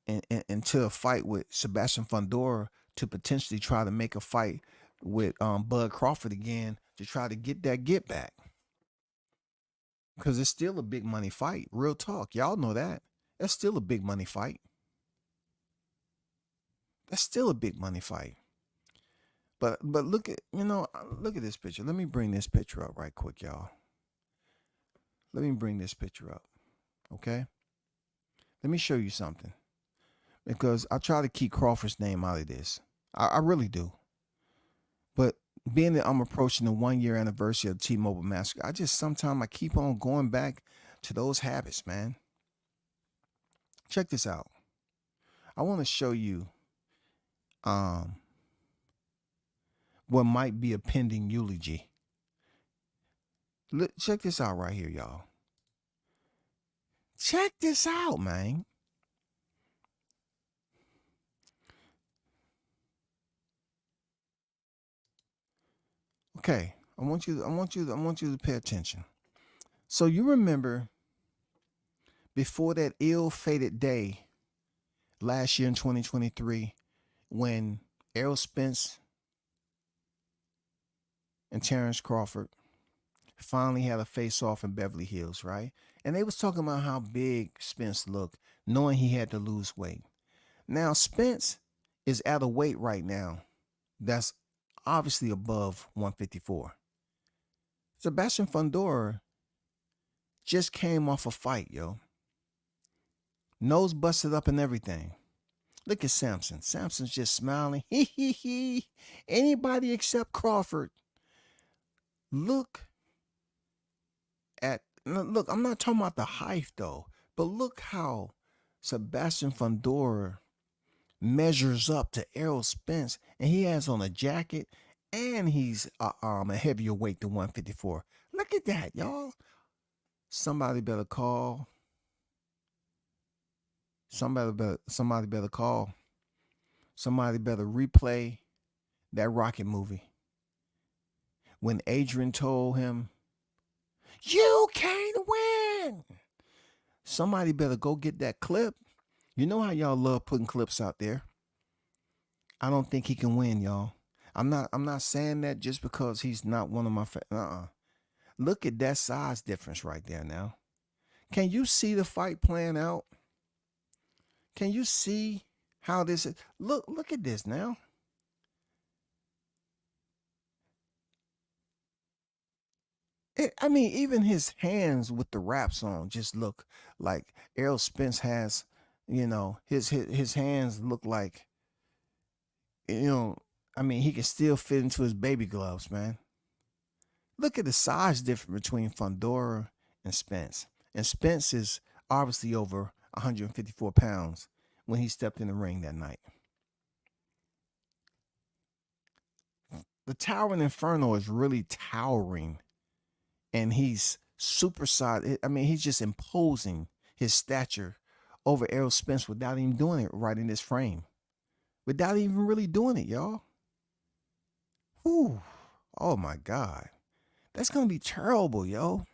into a fight with Sebastian Fundora to potentially try to make a fight with Bud Crawford again to try to get that get back. Because it's still a big money fight. Real talk. Y'all know that. That's still a big money fight. That's still a big money fight. But look at this picture. Let me bring this picture up right quick, y'all. Let me bring this picture up. Okay? Let me show you something. Because I try to keep Crawford's name out of this. I really do. But being that I'm approaching the 1-year anniversary of the T-Mobile Massacre, sometimes I keep on going back to those habits, man. Check this out. I want to show you what might be a pending eulogy. Check this out right here, y'all. Check this out, man. Okay, I want you to pay attention. So you remember before that ill-fated day last year in 2023 when Errol Spence and Terrence Crawford finally had a face-off in Beverly Hills, right? And they was talking about how big Spence looked, knowing he had to lose weight. Now Spence is at a weight right now that's obviously above 154. Sebastian Fundora just came off a fight, yo. Nose busted up and everything. Look at Samson. Samson's just smiling. He. Anybody except Crawford. Look, I'm not talking about the height though, but look how Sebastian Fundora measures up to Errol Spence, and he has on a jacket, and he's a heavier weight than 154. Look at that, y'all. Somebody better call. Somebody better call. Somebody better replay that Rocket movie when Adrian told him, "You can't win." Somebody better go get that clip. You know how y'all love putting clips out there. I don't think he can win, y'all. I'm not saying that just because he's not one of my Look at that size difference right there now. Can you see the fight playing out? Can you see how this is? Look at this now. I mean, even his hands with the wraps on just look like Errol Spence has, his hands look like, I mean, he can still fit into his baby gloves, man. Look at the size difference between Fundora and Spence. And Spence is obviously over 154 pounds when he stepped in the ring that night. The Towering Inferno is really towering. And he's supersized. I mean, he's just imposing his stature over Errol Spence without even doing it right in this frame. Without even really doing it, y'all. Whew. Oh my God. That's gonna be terrible, yo.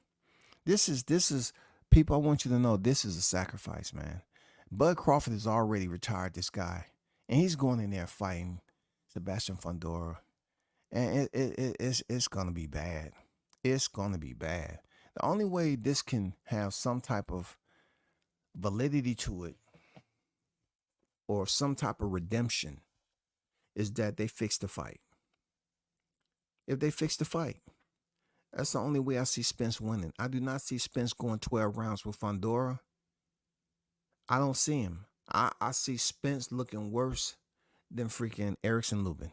This is people, I want you to know this is a sacrifice, man. Bud Crawford has already retired this guy. And he's going in there fighting Sebastian Fundora. And it's gonna be bad. It's going to be bad. The only way this can have some type of validity to it or some type of redemption is that they fix the fight. If they fix the fight, that's the only way I see Spence winning. I do not see Spence going 12 rounds with Fundora. I don't see him. I see Spence looking worse than freaking Erickson Lubin.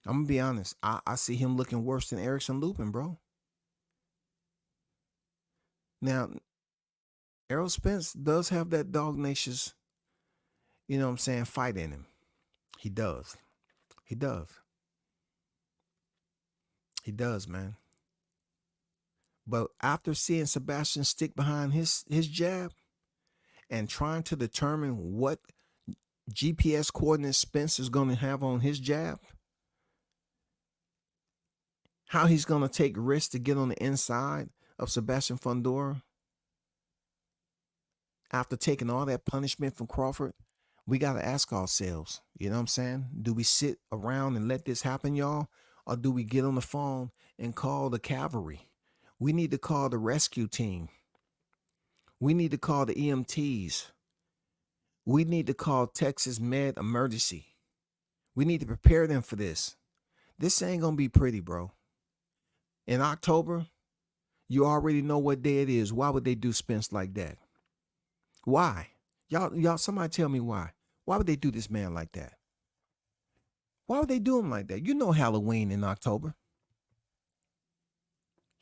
I'm going to be honest. I see him looking worse than Erickson Lubin, bro. Now, Errol Spence does have that Dog Nations, fight in him. He does. He does. He does, man. But after seeing Sebastian stick behind his jab and trying to determine what GPS coordinates Spence is going to have on his jab, how he's going to take risks to get on the inside of Sebastian Fundora. After taking all that punishment from Crawford, we got to ask ourselves, you know what I'm saying? Do we sit around and let this happen, y'all? Or do we get on the phone and call the cavalry? We need to call the rescue team. We need to call the EMTs. We need to call Texas Med Emergency. We need to prepare them for this. This ain't going to be pretty, bro. In October, you already know what day it is. Why would they do Spence like that? Why? Y'all, somebody tell me why. Why would they do this man like that? Why would they do him like that? You know Halloween in October.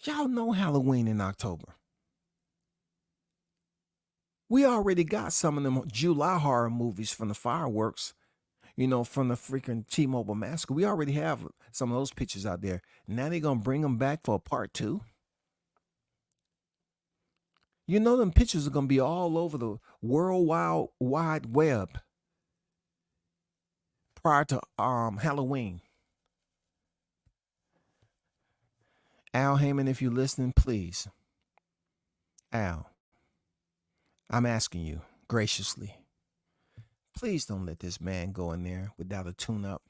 Y'all know Halloween in October. We already got some of them July horror movies from the fireworks, from the freaking T-Mobile Massacre. We already have some of those pictures out there. Now they're going to bring them back for a part 2. Them pictures are going to be all over the World Wide Web prior to Halloween. Al Heyman, if you're listening, please, Al, I'm asking you graciously, please don't let this man go in there without a tune-up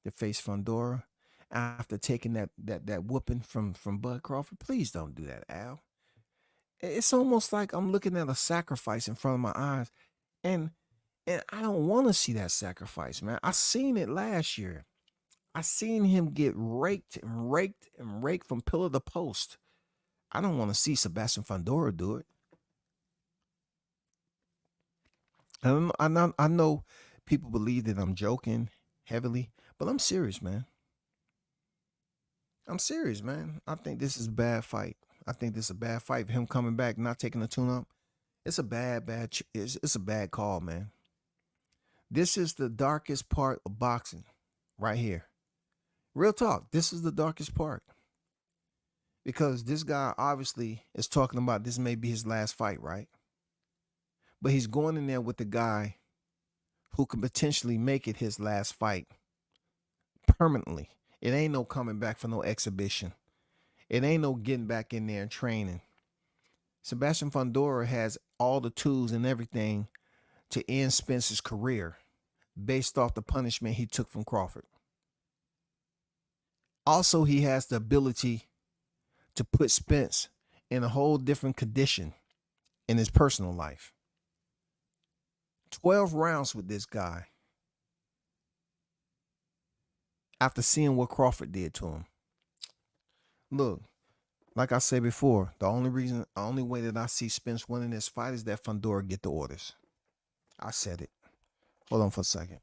to face Fundora after taking that whooping from Bud Crawford. Please don't do that, Al. It's almost like I'm looking at a sacrifice in front of my eyes, and I don't want to see that sacrifice, man. I seen it last year. I seen him get raked and raked and raked from pillar to post. I don't want to see Sebastian Fundora do it. I know people believe that I'm joking heavily, but I'm serious, man. I'm serious, man. I think this is a bad fight. I think this is a bad fight. Him coming back, not taking the tune up. It's a it's a bad call, man. This is the darkest part of boxing right here. Real talk. This is the darkest part. Because this guy obviously is talking about this may be his last fight, right? But he's going in there with the guy who can potentially make it his last fight permanently. It ain't no coming back for no exhibition. It ain't no getting back in there and training. Sebastian Fundora has all the tools and everything to end Spence's career based off the punishment he took from Crawford. Also, he has the ability to put Spence in a whole different condition in his personal life. 12 rounds with this guy after seeing what Crawford did to him. Look, like I said before, the only way that I see Spence winning this fight is that Fundora get the orders. I said it. Hold on for a second.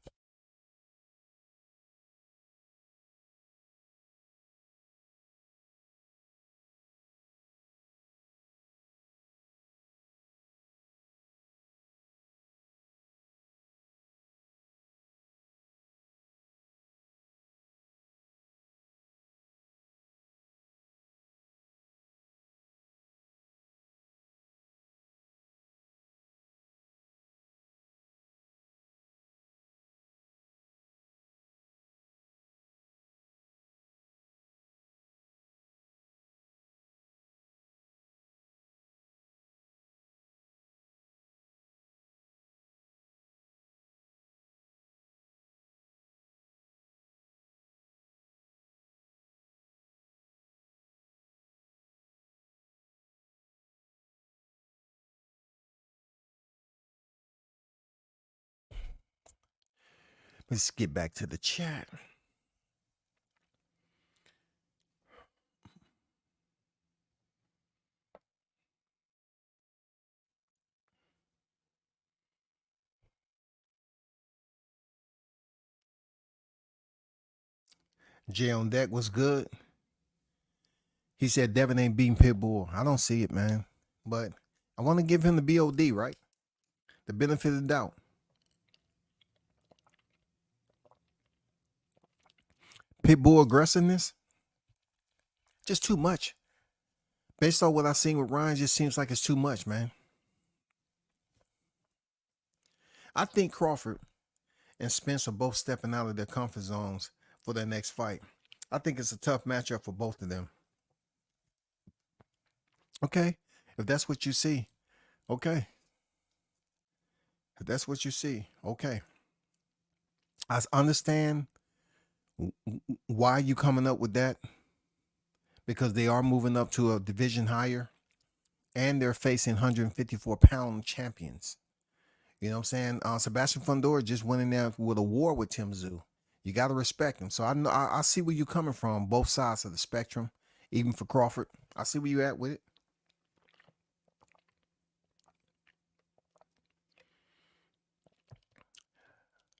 Let's get back to the chat. Jay on deck was good. He said Devin ain't beating Pitbull. I don't see it, man. But I want to give him the BOD, right? The benefit of the doubt. Pitbull aggressiveness, just too much. Based on what I've seen with Ryan, just seems like it's too much, man. I think Crawford and Spence are both stepping out of their comfort zones for their next fight. I think it's a tough matchup for both of them. Okay, if that's what you see, okay. If that's what you see, okay. I understand why you coming up with that, because they are moving up to a division higher and they're facing 154-pound champions. You know what I'm saying? Sebastian Fundora just went in there with a war with Tim Tszyu. You got to respect him. So I know I see where you're coming from, both sides of the spectrum, even for Crawford. I see where you're at with it.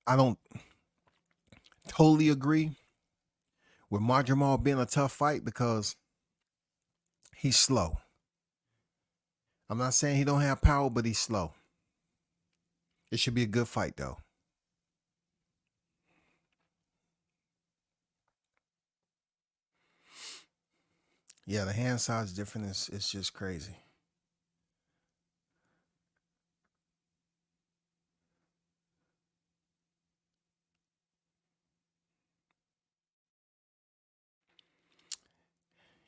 I don't totally agree with Marjamal being a tough fight because he's slow. I'm not saying he don't have power, but he's slow. It should be a good fight, though. Yeah, the hand size difference is just crazy.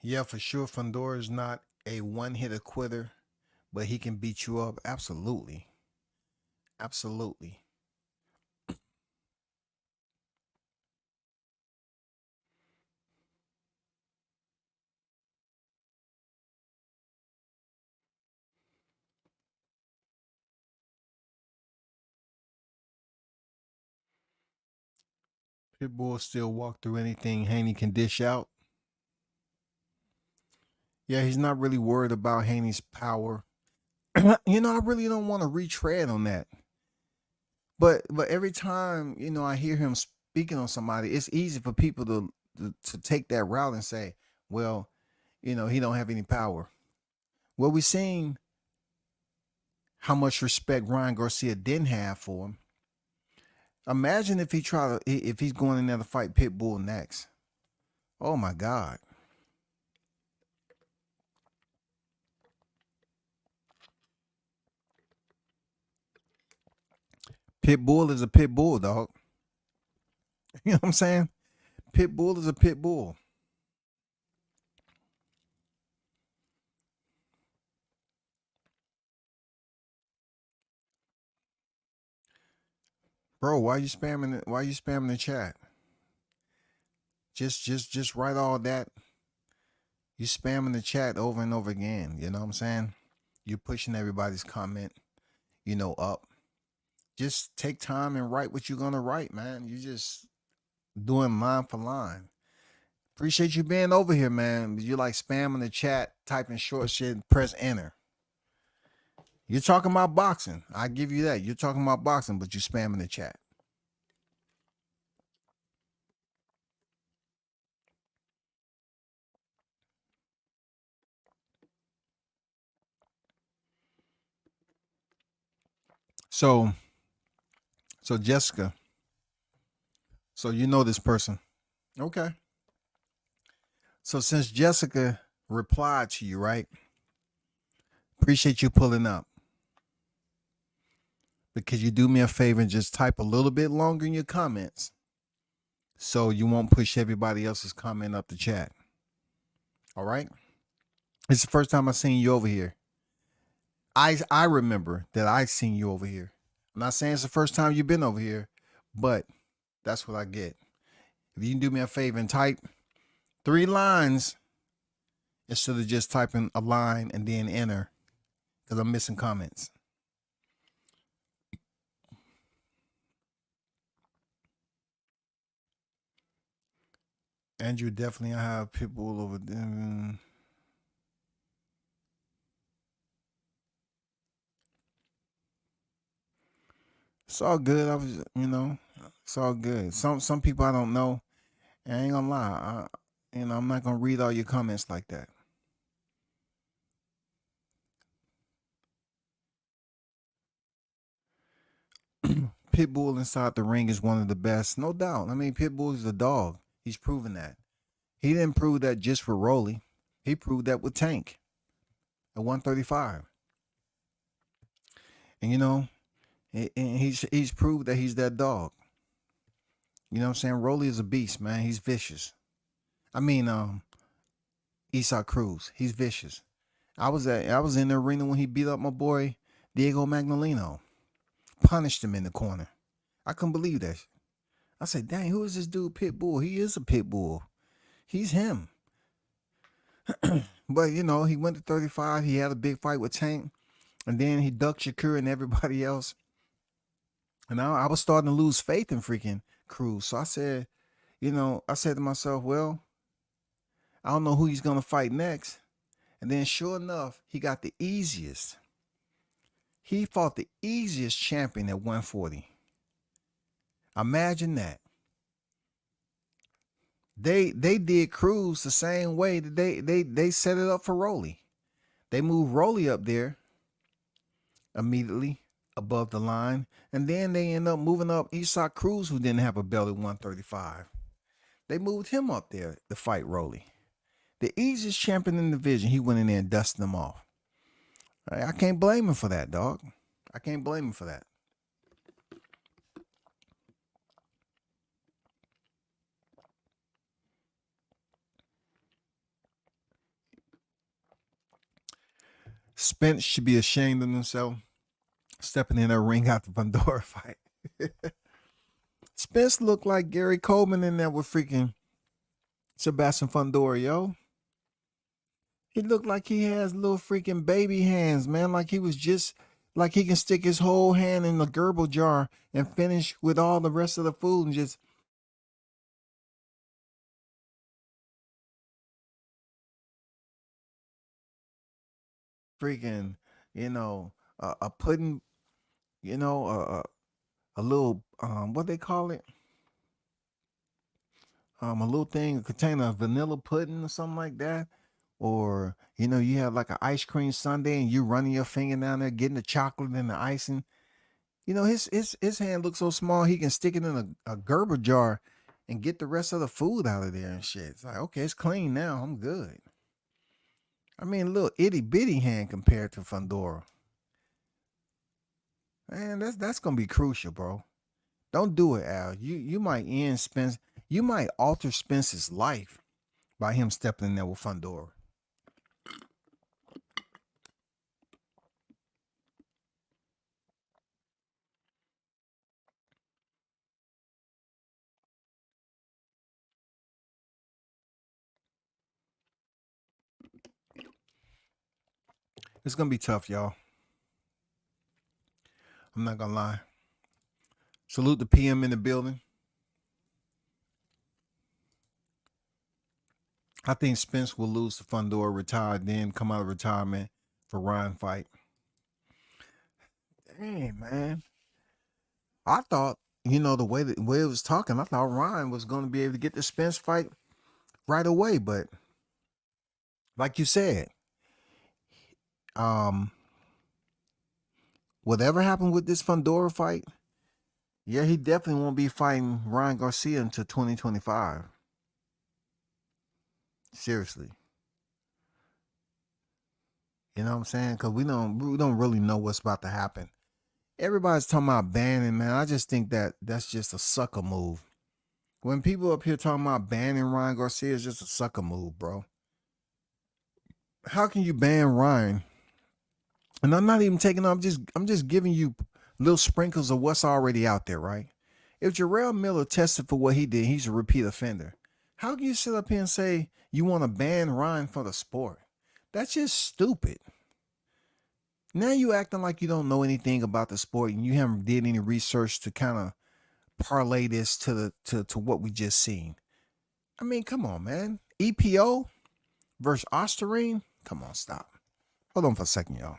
Yeah, for sure. Fundora is not a one-hitter quitter, but he can beat you up. Absolutely. Absolutely. Pitbull still walk through anything Haney can dish out. Yeah, he's not really worried about Haney's power. You know, I really don't want to retread on that. But every time, you know, I hear him speaking on somebody, it's easy for people to take that route and say, well, you know, he don't have any power. Well, we seen how much respect Ryan Garcia didn't have for him. Imagine if if he's going in there to fight Pitbull next. Oh my God. Pitbull is a pit bull, dog. You know what I'm saying? Pitbull is a pit bull. Bro, why you spamming it? Why you spamming the chat? Just write all that. You spamming the chat over and over again. You know what I'm saying? You're pushing everybody's comment, you know, up. Just take time and write what you're gonna write, man. You just doing line for line. Appreciate you being over here, man. You like spamming the chat, typing short shit, press enter. You're talking about boxing. I give you that. You're talking about boxing, but you spamming the chat. So Jessica, so you know this person. Okay. So since Jessica replied to you, right? Appreciate you pulling up. Because you do me a favor and just type a little bit longer in your comments so you won't push everybody else's comment up the chat. All right? It's the first time I seen you over here. I remember that I seen you over here. I'm not saying it's the first time you've been over here, but that's what I get. If you can do me a favor and type 3 lines instead of just typing a line and then enter, because I'm missing comments. Andrew, definitely I have Pitbull over there. It's all good. I was, you know, it's all good. Some people I don't know. And I ain't gonna lie. I'm not gonna read all your comments like that. Pitbull inside the ring is one of the best, no doubt. I mean, Pitbull is a dog. He's proven that. He didn't prove that just for Rolly. He proved that with Tank at 135. And you know, and he's proved that he's that dog. You know what I'm saying? Rolly is a beast, man. He's vicious. I mean, Isaac Cruz, he's vicious. I was in the arena when he beat up my boy Diego Magnolino, punished him in the corner. I couldn't believe that. I said, "Dang, who is this dude Pitbull? He is a Pitbull. He's him." But you know, he went to 35. He had a big fight with Tank, and then he ducked Shakur and everybody else. And I was starting to lose faith in freaking Cruz. So I said, I said to myself, well, I don't know who he's gonna fight next. And then sure enough, he got the easiest. He fought the easiest champion at 140. Imagine that. They did Cruz the same way that they set it up for Rolly. They moved Rolly up there immediately above the line, and then they end up moving up Isaac Cruz, who didn't have a belt at 135. They moved him up there to fight Rolly. The easiest champion in the division, he went in there and dusted them off. I can't blame him for that, dog. I can't blame him for that. Spence should be ashamed of himself stepping in a ring out the Fundora fight. Spence looked like Gary Coleman in there with freaking Sebastian Fundora, yo. He looked like he has little freaking baby hands, man. Like he was just like he can stick his whole hand in the Gerbil jar and finish with all the rest of the food and just freaking, a pudding, a little what they call it? A little thing, a container of vanilla pudding or something like that. Or, you have like an ice cream sundae and you running your finger down there, getting the chocolate and the icing. His hand looks so small he can stick it in a Gerber jar and get the rest of the food out of there and shit. It's like, okay, it's clean now. I'm good. I mean, a little itty bitty hand compared to Fundora. Man, that's gonna be crucial, bro. Don't do it, Al. You might end Spence. You might alter Spence's life by him stepping in there with Fundora. It's gonna be tough, y'all. I'm not gonna lie. Salute the PM in the building. I think Spence will lose to Fundora, retire, then come out of retirement for Ryan fight. Dang, man. I thought, the way it was talking, I thought Ryan was going to be able to get the Spence fight right away. But like you said, whatever happened with this Fundora fight, yeah, he definitely won't be fighting Ryan Garcia until 2025. Seriously. You know what I'm saying? Because we don't really know what's about to happen. Everybody's talking about banning, man. I just think that's just a sucker move. When people up here talking about banning Ryan Garcia, is just a sucker move, bro. How can you ban Ryan? And I'm not even taking I'm just giving you little sprinkles of what's already out there, right? If Jarrell Miller tested for what he did, he's a repeat offender. How can you sit up here and say you want to ban Ryan for the sport? That's just stupid. Now you acting like you don't know anything about the sport and you haven't did any research to kind of parlay this to what we just seen. I mean, come on, man. EPO versus Osterine? Come on, stop. Hold on for a second, y'all.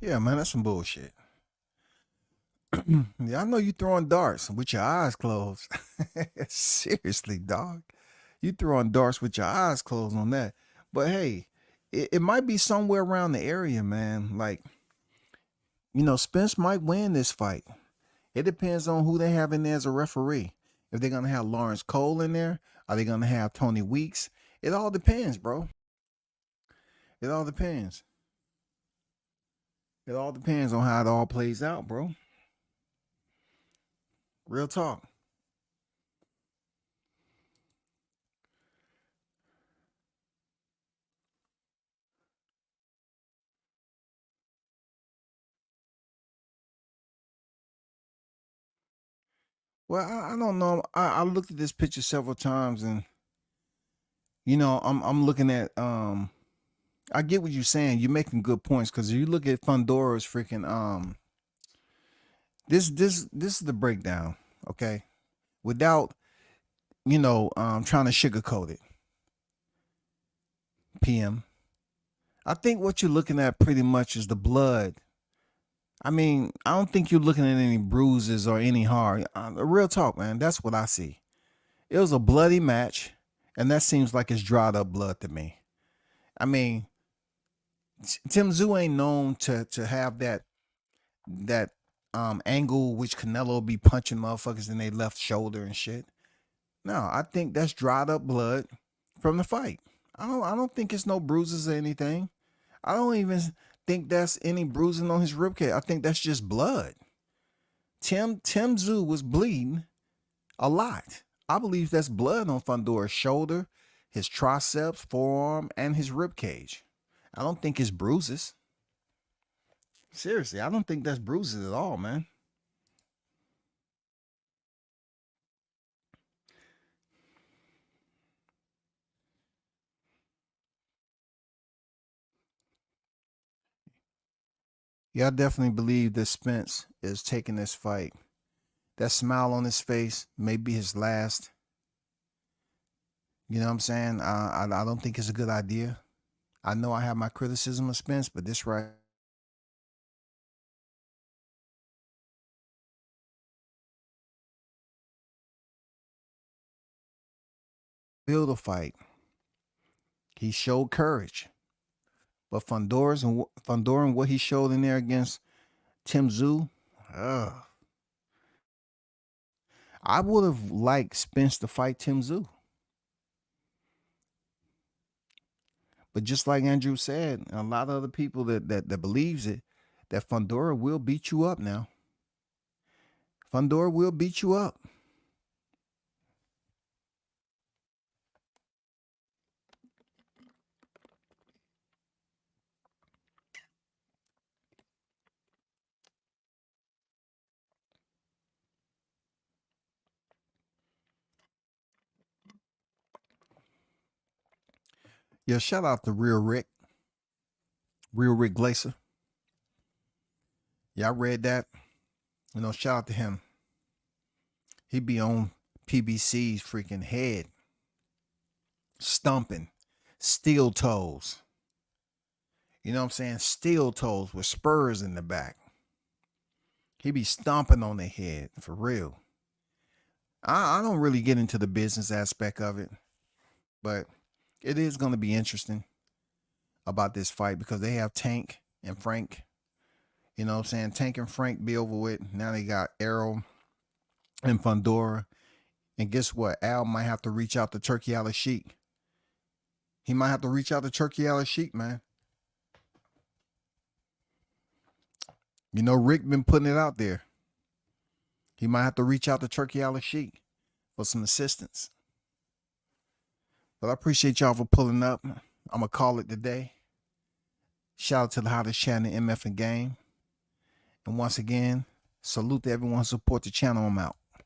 Yeah, man, that's some bullshit. Yeah, I know you throwing darts with your eyes closed. Seriously, dog. You throwing darts with your eyes closed on that. But hey, it might be somewhere around the area, man. Like, Spence might win this fight. It depends on who they have in there as a referee. If they're going to have Lawrence Cole in there, are they going to have Tony Weeks? It all depends, bro. It all depends. It all depends on how it all plays out, bro. Real talk. Well, I don't know. I looked at this picture several times, and I'm looking at I get what you're saying. You're making good points because you look at Fundora's freaking this is the breakdown, okay? Without trying to sugarcoat it. PM. I think what you're looking at pretty much is the blood. I mean, I don't think you're looking at any bruises or any hard. Real talk, man. That's what I see. It was a bloody match, and that seems like it's dried up blood to me. I mean, Tim Tszyu ain't known to have that that angle which Canelo be punching motherfuckers in their left shoulder and shit. No, I think that's dried up blood from the fight. I don't think it's no bruises or anything. I don't even think that's any bruising on his ribcage. I think that's just blood. Tim Tszyu was bleeding a lot. I believe that's blood on Fundora's shoulder, his triceps, forearm, and his ribcage. I don't think it's bruises. Seriously, I don't think that's bruises at all, man. Yeah, I definitely believe that Spence is taking this fight. That smile on his face may be his last. You know what I'm saying? I don't think it's a good idea. I know I have my criticism of Spence, but this right will the fight. He showed courage. But Fundora and what he showed in there against Tim Tszyu, I would have liked Spence to fight Tim Tszyu. But just like Andrew said, and a lot of other people that believes it, that Fundora will beat you up now. Fundora will beat you up. Yeah, shout out to Real Rick Glacier. Yeah, I read that. You know, shout out to him. He be on PBC's freaking head, stumping, steel toes. You know what I'm saying? Steel toes with spurs in the back. He be stomping on their head, for real. I don't really get into the business aspect of it, but it is going to be interesting about this fight because they have Tank and Frank. You know what I'm saying? Tank and Frank be over with. Now they got Errol and Fundora. And guess what? Al might have to reach out to Turki Al-Sheikh. He might have to reach out to Turki Al-Sheikh, man. You know, Rick been putting it out there. He might have to reach out to Turki Al-Sheikh for some assistance. But I appreciate y'all for pulling up. I'm going to call it today. Shout out to the hottest channel in MF and Game. And once again, salute to everyone who support the channel. I'm out.